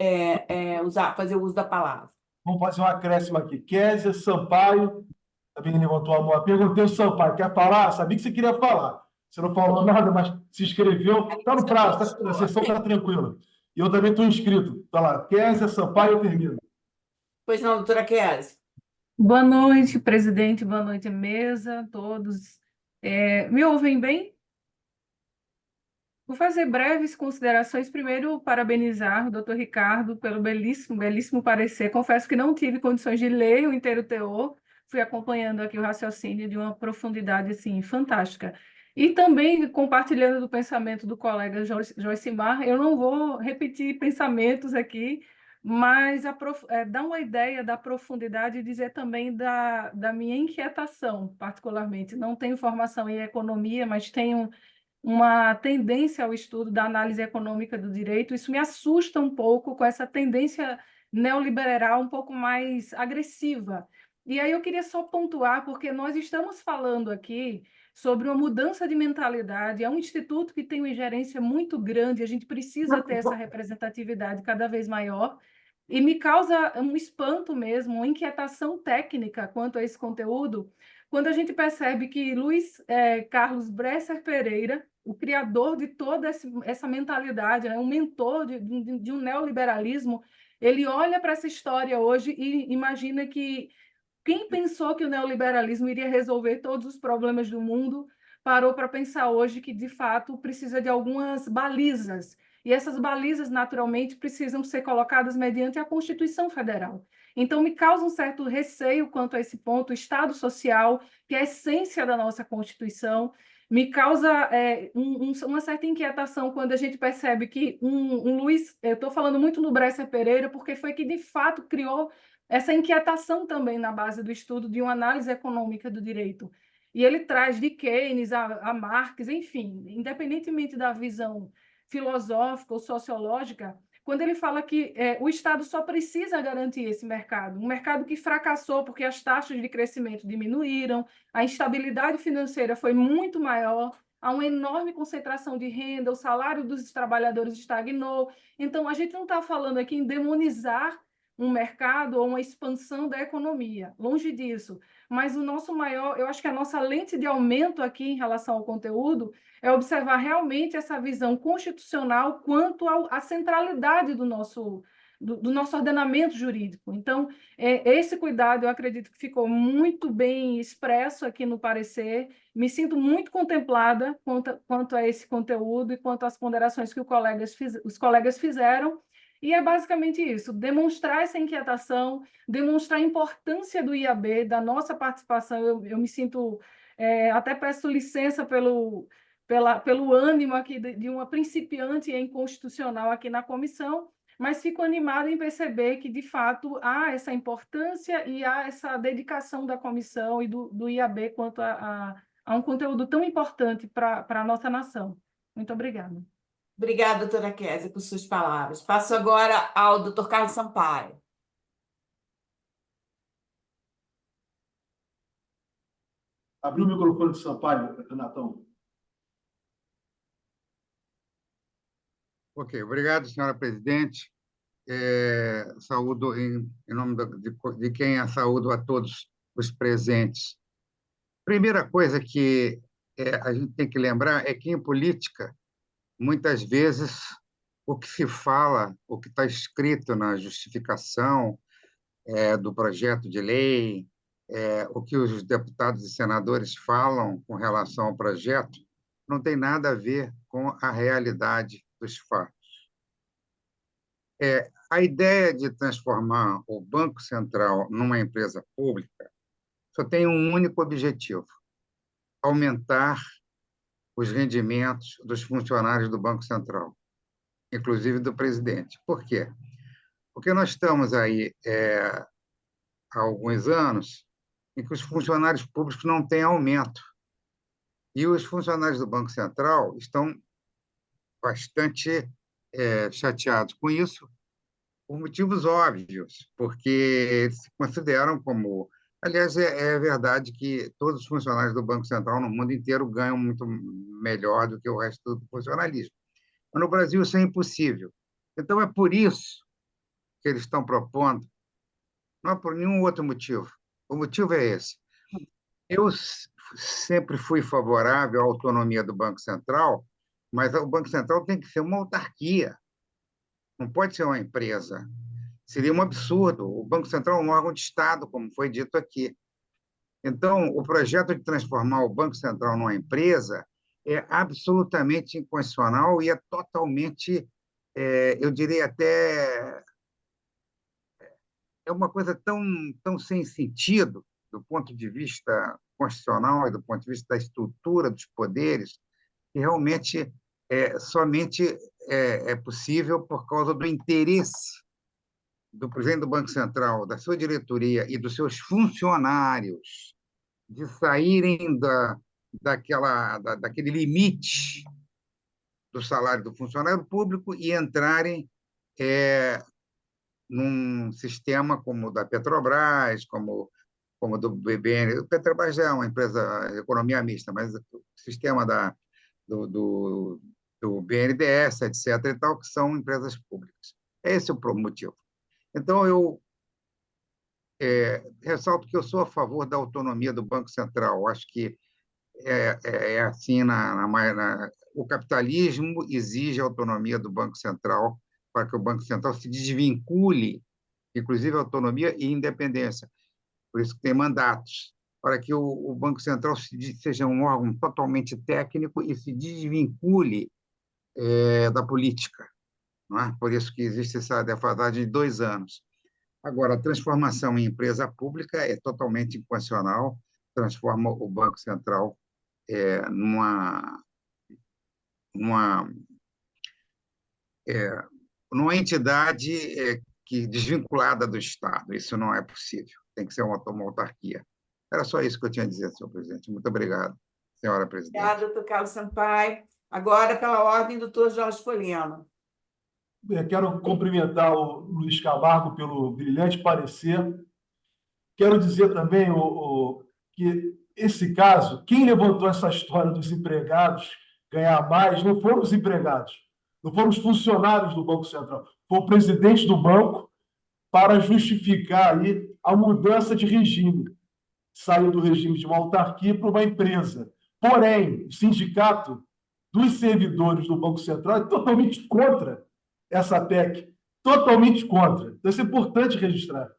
fazer uso da palavra. Vamos fazer um acréscimo aqui. Kézia Sampaio também levantou a mão. Perguntei ao Sampaio, quer falar? Sabia que você queria falar. Você não falou nada, mas se inscreveu. Está no prazo, a sessão está tranquila. E eu também estou inscrito. Está lá, Kézia Sampaio, eu termino. Pois não, doutora Kézia. Boa noite, presidente. Boa noite, mesa, todos. Me ouvem bem? Vou fazer breves considerações. Primeiro, parabenizar o doutor Ricardo pelo belíssimo parecer. Confesso que não tive condições de ler o inteiro teor, fui acompanhando aqui o raciocínio de uma profundidade assim, fantástica. E também, compartilhando do pensamento do colega Joicimar, eu não vou repetir pensamentos aqui, mas dar uma ideia da profundidade e dizer também da minha inquietação, particularmente. Não tenho formação em economia, mas tenho uma tendência ao estudo da análise econômica do direito. Isso me assusta um pouco com essa tendência neoliberal um pouco mais agressiva. E aí eu queria só pontuar, porque nós estamos falando aqui sobre uma mudança de mentalidade, é um instituto que tem uma ingerência muito grande, a gente precisa ter essa representatividade cada vez maior, e me causa um espanto mesmo, uma inquietação técnica quanto a esse conteúdo, quando a gente percebe que Luiz Carlos Bresser Pereira, o criador de toda essa mentalidade, né, um mentor de um neoliberalismo, ele olha para essa história hoje e imagina que quem pensou que o neoliberalismo iria resolver todos os problemas do mundo, parou para pensar hoje que, de fato, precisa de algumas balizas. E essas balizas, naturalmente, precisam ser colocadas mediante a Constituição Federal. Então, me causa um certo receio quanto a esse ponto, o Estado Social, que é a essência da nossa Constituição. Me causa uma certa inquietação quando a gente percebe que um Luiz, eu estou falando muito no Bresser Pereira, porque foi que, de fato, criou essa inquietação também na base do estudo de uma análise econômica do direito. E ele traz de Keynes a Marx, enfim, independentemente da visão filosófica ou sociológica, quando ele fala que o Estado só precisa garantir esse mercado, um mercado que fracassou porque as taxas de crescimento diminuíram, a instabilidade financeira foi muito maior, há uma enorme concentração de renda, o salário dos trabalhadores estagnou. Então, a gente não está falando aqui em demonizar um mercado ou uma expansão da economia, longe disso. Mas o nosso maior, eu acho que a nossa lente de aumento aqui em relação ao conteúdo é observar realmente essa visão constitucional quanto à centralidade do nosso ordenamento jurídico. Então, esse cuidado, eu acredito que ficou muito bem expresso aqui no parecer. Me sinto muito contemplada quanto a esse conteúdo e quanto às ponderações que os colegas fizeram. E é basicamente isso, demonstrar essa inquietação, demonstrar a importância do IAB, da nossa participação. Eu me sinto, até peço licença pelo ânimo aqui de uma principiante em constitucional aqui na comissão, mas fico animada em perceber que, de fato, há essa importância e há essa dedicação da comissão e do IAB quanto a um conteúdo tão importante para a nossa nação. Muito obrigada. Obrigada, doutora Kézia, por suas palavras. Passo agora ao doutor Carlos Sampaio. Abriu o microfone de Sampaio, Renatão. Ok, obrigado, senhora presidente. Saúdo em nome de quem saúdo a todos os presentes. Primeira coisa que a gente tem que lembrar é que, em política, muitas vezes, o que se fala, o que está escrito na justificação do projeto de lei, o que os deputados e senadores falam com relação ao projeto, não tem nada a ver com a realidade dos fatos. A ideia de transformar o Banco Central numa empresa pública só tem um único objetivo: aumentar os rendimentos dos funcionários do Banco Central, inclusive do presidente. Por quê? Porque nós estamos aí há alguns anos em que os funcionários públicos não têm aumento. E os funcionários do Banco Central estão bastante chateados com isso, por motivos óbvios, porque eles se consideram como... Aliás, é verdade que todos os funcionários do Banco Central no mundo inteiro ganham muito melhor do que o resto do funcionalismo. Mas no Brasil isso é impossível. Então, é por isso que eles estão propondo, não é por nenhum outro motivo. O motivo é esse. Eu sempre fui favorável à autonomia do Banco Central, mas o Banco Central tem que ser uma autarquia, não pode ser uma empresa. Seria um absurdo. O Banco Central é um órgão de Estado, como foi dito aqui. Então, o projeto de transformar o Banco Central numa empresa é absolutamente inconstitucional e é totalmente, eu diria até, é uma coisa tão sem sentido do ponto de vista constitucional e do ponto de vista da estrutura dos poderes, que realmente somente é possível por causa do interesse do presidente do Banco Central, da sua diretoria e dos seus funcionários de saírem daquele limite do salário do funcionário público e entrarem num sistema como o da Petrobras, como do BBN. O Petrobras já é uma empresa de economia mista, mas o sistema do BNDES, etc., e tal, que são empresas públicas. Esse é o motivo. Então, eu ressalto que eu sou a favor da autonomia do Banco Central. Acho que assim, o capitalismo exige a autonomia do Banco Central para que o Banco Central se desvincule, inclusive autonomia e independência. Por isso que tem mandatos, para que o Banco Central seja um órgão totalmente técnico e se desvincule da política. Não é? Por isso que existe essa defasagem de 2 anos. Agora, a transformação em empresa pública é totalmente inconstitucional, transforma o Banco Central numa entidade desvinculada do Estado. Isso não é possível. Tem que ser uma autarquia. Era só isso que eu tinha a dizer, senhor presidente. Muito obrigado, senhora presidente. Obrigada, doutor Carlos Sampaio. Agora, pela ordem, doutor Jorge Poliano. Quero cumprimentar o Luiz Camargo pelo brilhante parecer. Quero dizer também que esse caso, quem levantou essa história dos empregados ganhar mais não foram os empregados, não foram os funcionários do Banco Central, foi o presidente do banco para justificar aí a mudança de regime. Saiu do regime de uma autarquia para uma empresa. Porém, o sindicato dos servidores do Banco Central é totalmente contra essa PEC, totalmente contra. Então, isso é importante registrar.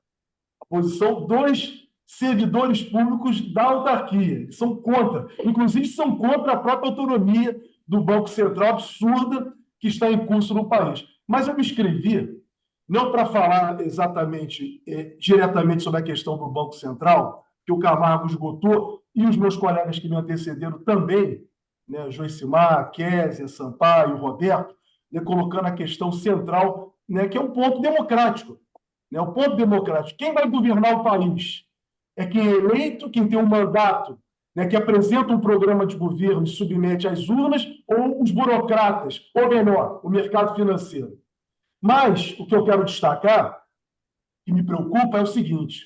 A posição dos servidores públicos da autarquia, são contra. Inclusive, são contra a própria autonomia do Banco Central absurda que está em curso no país. Mas eu me inscrevi, não para falar exatamente, diretamente sobre a questão do Banco Central, que o Camargo esgotou, e os meus colegas que me antecederam também, né, Joicimar, Kézia, Sampaio, Roberto, né, colocando a questão central, né, que é um ponto democrático. Né, o ponto democrático. Quem vai governar o país? É quem é eleito, quem tem um mandato, né, que apresenta um programa de governo e submete às urnas, ou os burocratas, ou melhor, o mercado financeiro. Mas o que eu quero destacar, que me preocupa, é o seguinte,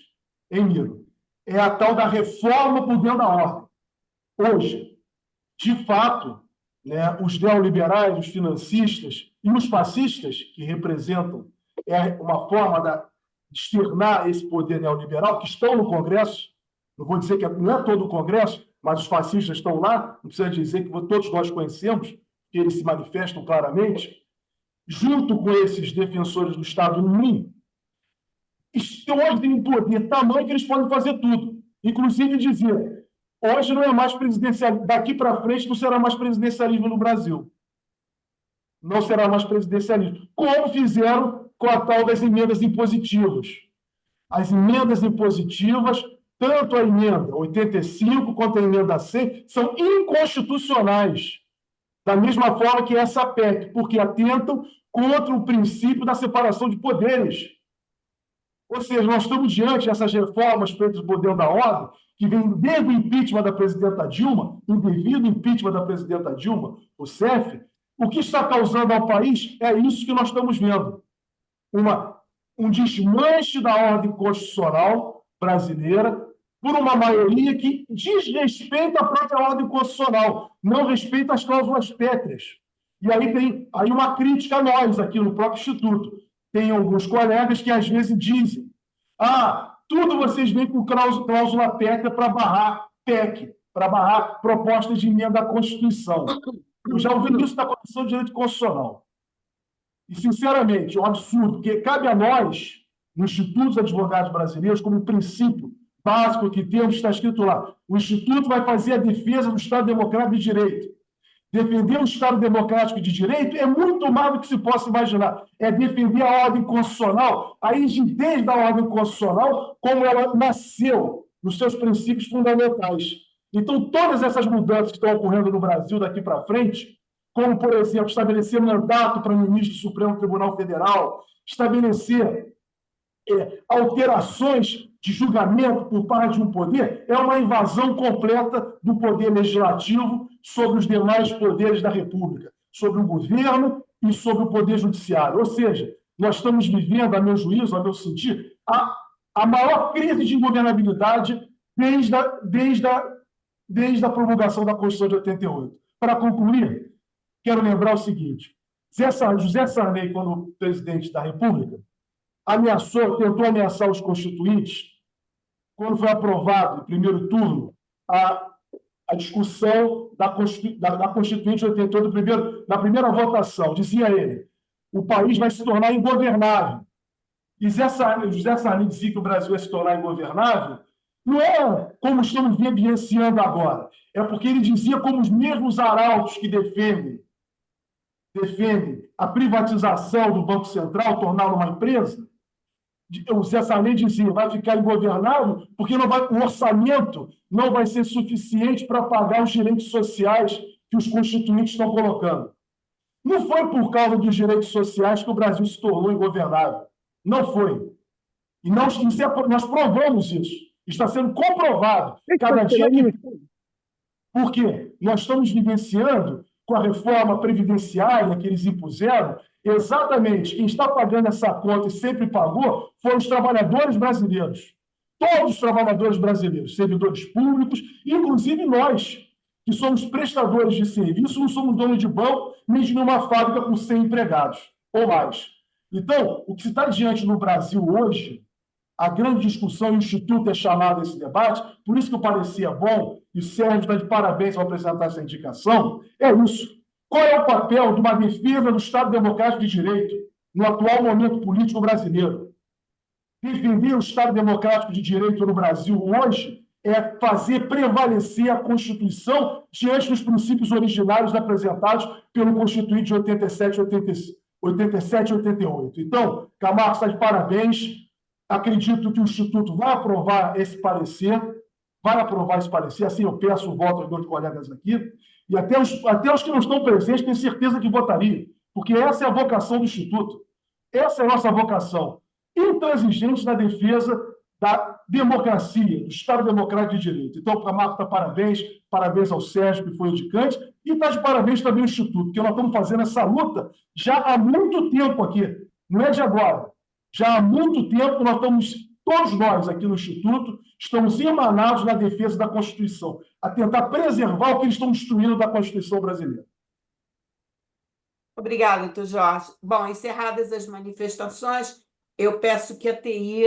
Miro, é a tal da reforma por dentro da ordem. Hoje, de fato, né, os neoliberais, os financistas e os fascistas, que representam uma forma de externar esse poder neoliberal, que estão no Congresso, não vou dizer que não é todo o Congresso, mas os fascistas estão lá, não precisa dizer que todos nós conhecemos, que eles se manifestam claramente, junto com esses defensores do Estado ruim, hoje tem um poder tamanho que eles podem fazer tudo. Inclusive dizer, hoje não é mais presidencialismo, daqui para frente não será mais presidencialismo no Brasil. Não será mais presidencialismo. Como fizeram com a tal das emendas impositivas. As emendas impositivas, tanto a emenda 85 quanto a emenda 100, são inconstitucionais. Da mesma forma que essa PEC, porque atentam contra o princípio da separação de poderes. Ou seja, nós estamos diante dessas reformas feitas por dentro da ordem, que vem desde o impeachment da presidenta Dilma, o devido impeachment da presidenta Dilma, o CEF. O que está causando ao país é isso que nós estamos vendo. Um desmanche da ordem constitucional brasileira por uma maioria que desrespeita a própria ordem constitucional, não respeita as cláusulas pétreas. E aí tem uma crítica a nós aqui no próprio Instituto. Tem alguns colegas que às vezes dizem tudo vocês vêm com cláusula pétrea para barrar PEC, para barrar propostas de emenda à Constituição. Eu já ouvi isso da Comissão de Direito Constitucional. E, sinceramente, é um absurdo, porque cabe a nós, no Instituto dos Advogados Brasileiros, como princípio básico que temos, está escrito lá, o Instituto vai fazer a defesa do Estado Democrático de Direito. Defender o Estado Democrático de Direito é muito mais do que se possa imaginar. É defender a ordem constitucional, a rigidez da ordem constitucional, como ela nasceu, nos seus princípios fundamentais. Então, todas essas mudanças que estão ocorrendo no Brasil daqui para frente, como, por exemplo, estabelecer mandato para o ministro do Supremo Tribunal Federal, estabelecer alterações de julgamento por parte de um poder, é uma invasão completa do poder legislativo sobre os demais poderes da República, sobre o governo e sobre o poder judiciário. Ou seja, nós estamos vivendo, a meu juízo, a meu sentir, a maior crise de ingovernabilidade desde a promulgação da Constituição de 88. Para concluir, quero lembrar o seguinte, José Sarney, quando presidente da República, tentou ameaçar os constituintes, quando foi aprovado, em primeiro turno, a discussão da Constituinte de 88, na primeira votação, dizia ele, o país vai se tornar ingovernável. E José Sarney dizia que o Brasil vai se tornar ingovernável, não é como estamos vivenciando agora, é porque ele dizia como os mesmos arautos que defendem a privatização do Banco Central, torná-lo uma empresa, o Zé Sarney dizia, vai ficar ingovernável porque o orçamento não vai ser suficiente para pagar os direitos sociais que os constituintes estão colocando. Não foi por causa dos direitos sociais que o Brasil se tornou ingovernável. Não foi. E nós provamos isso. Está sendo comprovado cada dia que... Porque nós estamos vivenciando, com a reforma previdenciária que eles impuseram, exatamente quem está pagando essa conta e sempre pagou foram os trabalhadores brasileiros. Todos os trabalhadores brasileiros, servidores públicos, inclusive nós, que somos prestadores de serviço, não somos donos de banco, nem de nenhuma fábrica com 100 empregados, ou mais. Então, o que se está diante no Brasil hoje, a grande discussão, e o Instituto é chamado a esse debate, por isso que eu parecia bom, e o Sérgio está de parabéns ao apresentar essa indicação, é isso. Qual é o papel de uma defesa do Estado Democrático de Direito no atual momento político brasileiro? Defender o Estado Democrático de Direito no Brasil hoje é fazer prevalecer a Constituição diante dos princípios originários apresentados pelo Constituinte de 87 e 88. Então, Camargo está de parabéns. Acredito que o Instituto vai aprovar esse parecer, assim eu peço o voto aos meus colegas aqui, e até os que não estão presentes têm certeza que votariam, porque essa é a vocação do Instituto, essa é a nossa vocação, intransigente na defesa da democracia, do Estado Democrático de Direito. Então, para Marco, está parabéns ao Sérgio, que foi o indicante, e está de parabéns também ao Instituto, porque nós estamos fazendo essa luta já há muito tempo aqui, não é de agora. Já há muito tempo, todos nós aqui no Instituto, estamos emanados na defesa da Constituição, a tentar preservar o que eles estão destruindo da Constituição brasileira. Obrigada, doutor Jorge. Bom, encerradas as manifestações, eu peço que a TI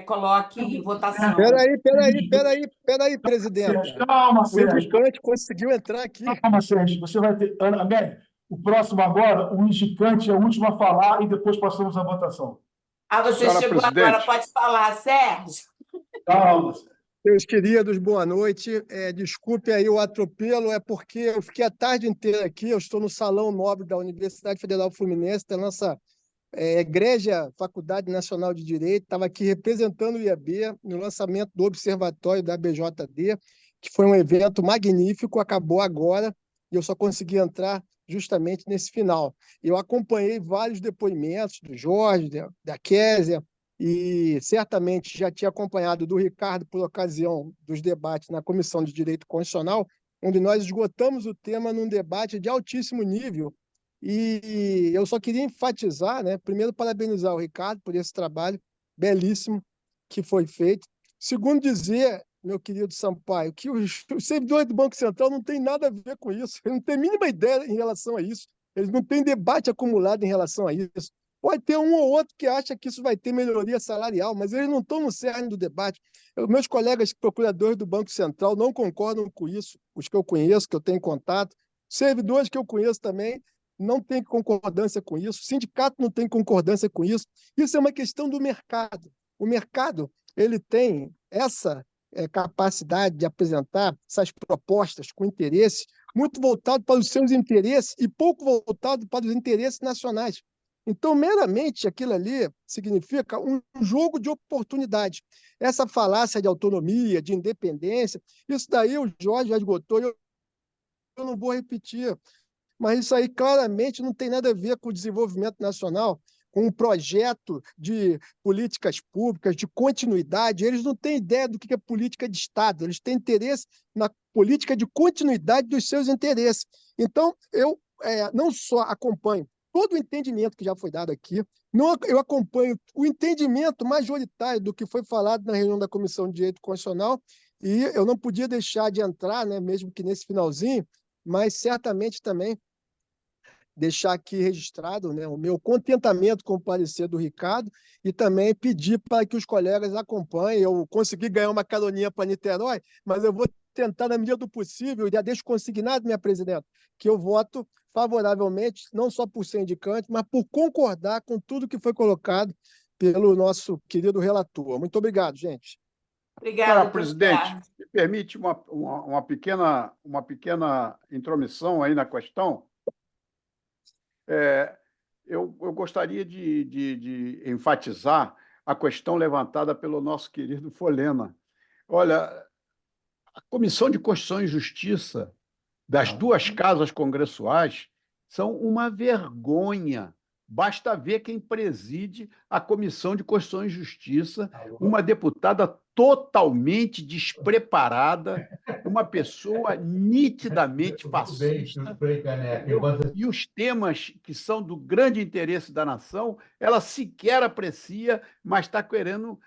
coloque em votação. Peraí, presidenta. Calma, Sérgio. O indicante conseguiu entrar aqui. Calma, Sérgio. Você vai ter... Amélia, o próximo agora, o indicante é o último a falar e depois passamos à votação. Você Senhora chegou presidente. agora, pode falar, Sérgio. Calma. Meus queridos, boa noite. Desculpe aí o atropelo, é porque eu fiquei a tarde inteira aqui, eu estou no Salão Nobre da Universidade Federal Fluminense, da nossa egrégia Faculdade Nacional de Direito, estava aqui representando o IAB no lançamento do Observatório da BJD, que foi um evento magnífico, acabou agora, e eu só consegui entrar justamente nesse final. Eu acompanhei vários depoimentos do Jorge, da Kézia, e certamente já tinha acompanhado do Ricardo por ocasião dos debates na Comissão de Direito Constitucional, onde nós esgotamos o tema num debate de altíssimo nível. E eu só queria enfatizar, né, primeiro, parabenizar o Ricardo por esse trabalho belíssimo que foi feito. Segundo, dizer, meu querido Sampaio, que os servidores do Banco Central não têm nada a ver com isso, eles não têm a mínima ideia em relação a isso, eles não têm debate acumulado em relação a isso. Pode ter um ou outro que acha que isso vai ter melhoria salarial, mas eles não estão no cerne do debate. Meus colegas procuradores do Banco Central não concordam com isso, os que eu conheço, que eu tenho contato, servidores que eu conheço também não têm concordância com isso, o sindicato não tem concordância com isso. Isso é uma questão do mercado. O mercado ele tem essa capacidade de apresentar essas propostas com interesse muito voltado para os seus interesses e pouco voltado para os interesses nacionais. Então, meramente, aquilo ali significa um jogo de oportunidade. Essa falácia de autonomia, de independência, isso daí o Jorge já esgotou, eu não vou repetir, mas isso aí claramente não tem nada a ver com o desenvolvimento nacional, com um projeto de políticas públicas, de continuidade. Eles não têm ideia do que é política de Estado, eles têm interesse na política de continuidade dos seus interesses. Então, eu não só acompanho todo o entendimento que já foi dado aqui, eu acompanho o entendimento majoritário do que foi falado na reunião da Comissão de Direito Constitucional, e eu não podia deixar de entrar, né, mesmo que nesse finalzinho, mas certamente também deixar aqui registrado, né, o meu contentamento com o parecer do Ricardo e também pedir para que os colegas acompanhem. Eu consegui ganhar uma caroninha para Niterói, mas eu vou tentar, na medida do possível, já deixo consignado, minha presidenta, que eu voto favoravelmente, não só por ser indicante, mas por concordar com tudo que foi colocado pelo nosso querido relator. Muito obrigado, gente. Obrigada, Senhora presidente, me permite uma pequena intromissão aí na questão. Eu gostaria de enfatizar a questão levantada pelo nosso querido Folena. Olha, a Comissão de Constituição e Justiça das duas casas congressuais são uma vergonha. Basta ver quem preside a Comissão de Constituição e Justiça, uma deputada totalmente despreparada, uma pessoa nitidamente fascista, e os temas que são do grande interesse da nação, ela sequer aprecia, mas está querendo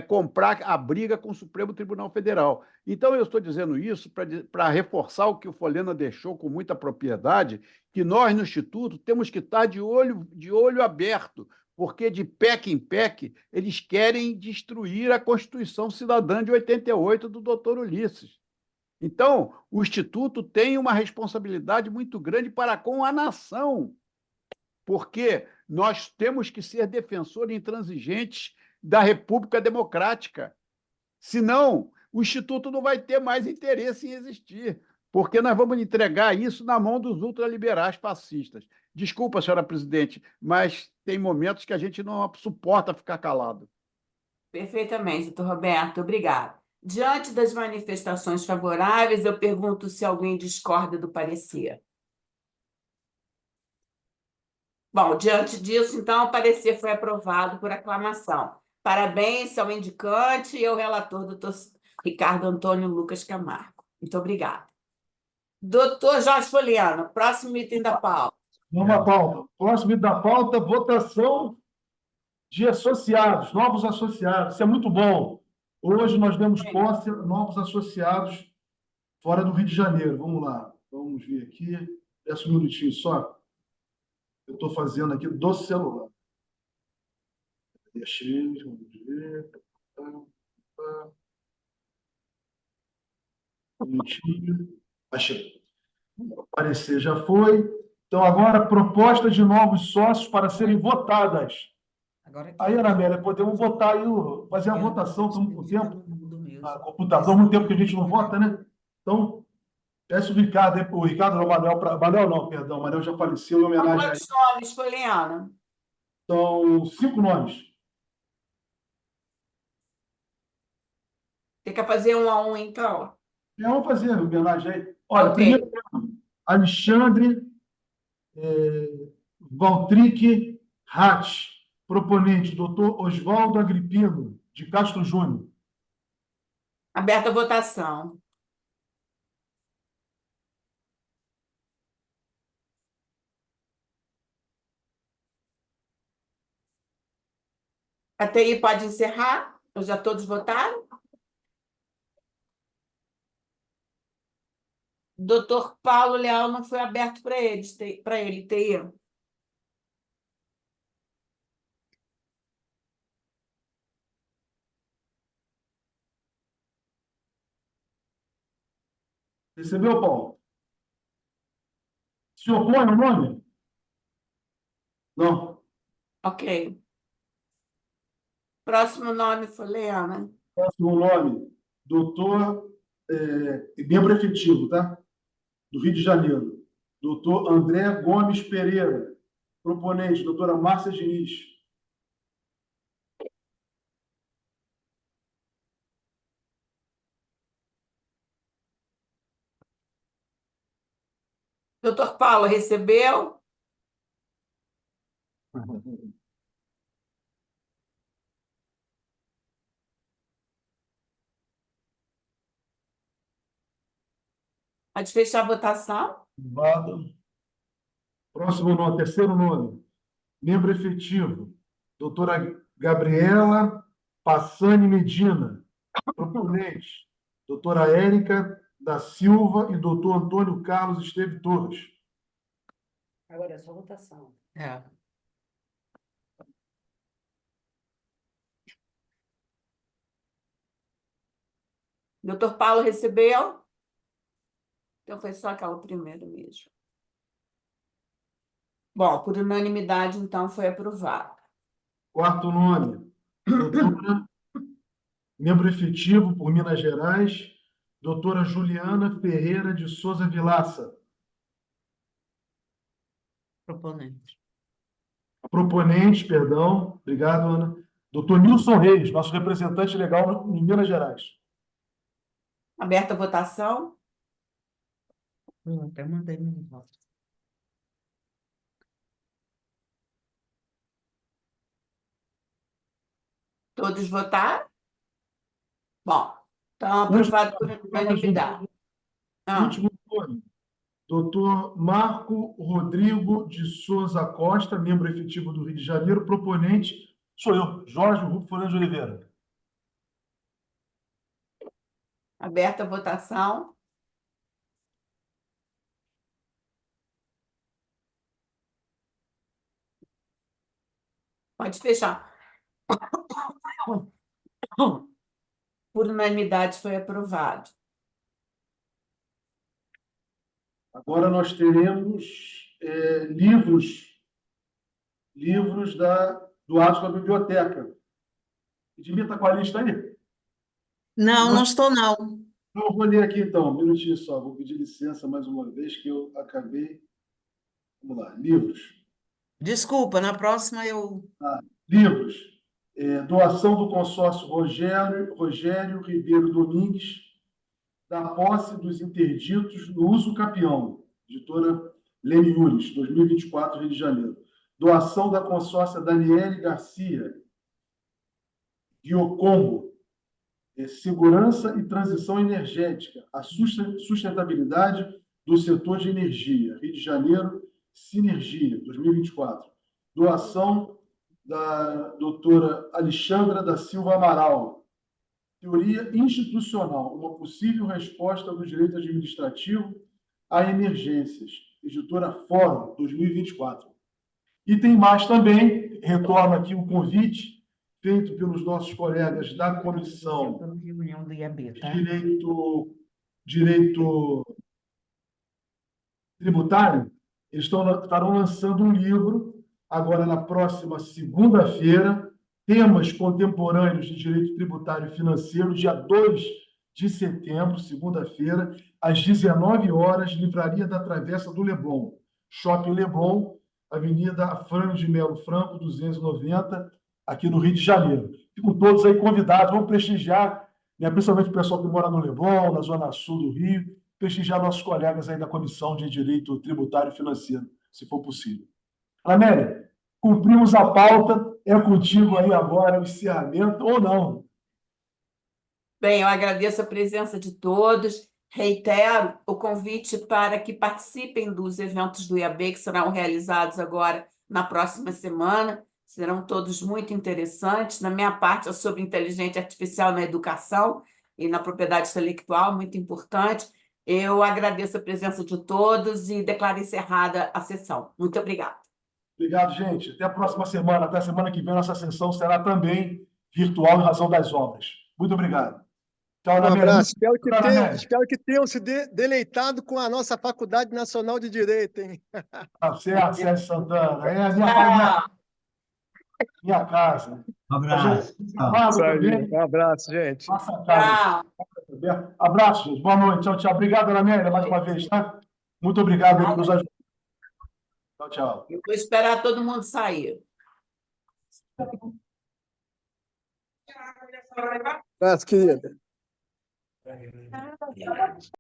comprar a briga com o Supremo Tribunal Federal. Então, eu estou dizendo isso para reforçar o que o Folena deixou com muita propriedade, que nós, no Instituto, temos que estar de olho aberto, porque de PEC em PEC, eles querem destruir a Constituição Cidadã de 88 do doutor Ulisses. Então, o Instituto tem uma responsabilidade muito grande para com a nação, porque nós temos que ser defensores intransigentes da República Democrática. Senão, o Instituto não vai ter mais interesse em existir, porque nós vamos entregar isso na mão dos ultraliberais fascistas. Desculpa, senhora presidente, mas tem momentos que a gente não suporta ficar calado. Perfeitamente, doutor Roberto, obrigado. Diante das manifestações favoráveis, eu pergunto se alguém discorda do parecer. Bom, diante disso, então, o parecer foi aprovado por aclamação. Parabéns ao indicante e ao relator, doutor Ricardo Antônio Lucas Camargo. Muito obrigada. Doutor Jorge Foliano, próximo item da pauta. Vamos à pauta. Próximo item da pauta, votação de associados, novos associados. Isso é muito bom. Hoje nós demos posse a novos associados fora do Rio de Janeiro. Vamos lá. Vamos ver aqui. Peço um minutinho só. Eu estou fazendo aqui do celular. Achei, vamos ver. Um minutinho. Achei. O parecer já foi. Então, agora, proposta de novos sócios para serem votadas. Aí, Ana Amélia, podemos votar aí, fazer a votação, estamos com tempo. Computador, muito tempo que a gente não vota, né? Então, peço o Ricardo, o Ricardo não, Manel não, perdão, o Manel já faleceu em homenagem a ele. Quantos nomes, Foliano? São 5 nomes. Você quer fazer um a um, então? Vamos fazer em homenagem a ele. Olha, Ok. primeiro, Alexandre Valtric Hatch, proponente, doutor Oswaldo Agripino, de Castro Júnior. Aberta a votação. A TI pode encerrar? Ou já todos votaram? Doutor Paulo Leal não foi aberto para ele, TI. Recebeu, Paulo? Se opõe ao nome? Não. Ok. Próximo nome, Foliano. Próximo nome, doutor, membro efetivo, tá? Do Rio de Janeiro. Doutor André Gomes Pereira. Proponente, doutora Márcia Diniz. Doutor Paulo, recebeu? Pode fechar a votação? Aprovado. Próximo nome, terceiro nome. Membro efetivo, doutora Gabriela Passani Medina. Proponente, doutora Érica da Silva e doutor Antônio Carlos Esteve Torres. Agora é só votação. É. Doutor Paulo recebeu? Então foi só aquela primeira mesmo. Bom, por unanimidade, então, foi aprovado. Quarto nome, doutora, membro efetivo por Minas Gerais, doutora Juliana Ferreira de Souza Vilaça. Proponente. Proponente, perdão. Obrigado, Ana. Doutor Nilson Reis, nosso representante legal em Minas Gerais. Aberta a votação. Até mandei meu voto. Todos votaram? Bom, então aprovado por unanimidade. Último turno. Doutor Marco Rodrigo de Souza Costa, membro efetivo do Rio de Janeiro, proponente, sou eu, Jorge Rufo Fernandes de Oliveira. Aberta a votação. Pode fechar. Por unanimidade foi aprovado. Agora nós teremos livros do ato da biblioteca. Edmir, está com a lista aí? Não, não estou, não. Eu vou ler aqui então, um minutinho só. Vou pedir licença mais uma vez, que eu acabei. Vamos lá, livros. Desculpa, na próxima eu. Livros. Doação do consórcio Rogério Ribeiro Domingues, da posse dos interditos no uso capião, editora Lene Yuris, 2024, Rio de Janeiro. Doação da consórcia Daniele Garcia, Guiocombo, segurança e transição energética, a sustentabilidade do setor de energia, Rio de Janeiro, Sinergia, 2024. Doação da doutora Alexandra da Silva Amaral, Teoria Institucional, uma possível resposta do direito administrativo a emergências, editora Fórum, 2024. E tem mais também, retorno aqui o convite feito pelos nossos colegas da Comissão Reunião do IAB, tá? Direito Tributário. Eles estarão lançando um livro agora na próxima segunda-feira, Temas Contemporâneos de Direito Tributário e Financeiro, dia 2 de setembro, segunda-feira, às 19 horas, Livraria da Travessa do Leblon, Shopping Leblon, Avenida Afrânio de Melo Franco, 290, aqui no Rio de Janeiro. Ficam todos aí convidados, vamos prestigiar, né, principalmente o pessoal que mora no Leblon, na Zona Sul do Rio, prestigiar nossos colegas aí da Comissão de Direito Tributário e Financeiro, se for possível. Amélia, cumprimos a pauta, é contigo aí agora o encerramento, ou não? Bem, eu agradeço a presença de todos, reitero o convite para que participem dos eventos do IAB, que serão realizados agora na próxima semana, serão todos muito interessantes. Da minha parte, é sobre inteligência artificial na educação e na propriedade intelectual, muito importante. Eu agradeço a presença de todos e declaro encerrada a sessão. Muito obrigada. Obrigado, gente. Até a próxima semana. Até a semana que vem, nossa sessão será também virtual em razão das obras. Muito obrigado. Tchau, Um Amélia. abraço. Amélia. Espero que tenham se deleitado com a nossa Faculdade Nacional de Direito, hein? Tá certo, Sérgio Santana. É a minha casa. Um abraço. Isso aí. Um abraço, gente. Nossa casa. Tchau. Abraço, gente. Boa noite. Tchau, tchau. Obrigado, Amélia, mais uma vez, tá? Muito obrigado aí por nos ajudar. Tchau, tchau. Eu vou esperar todo mundo sair. Abraço, querida.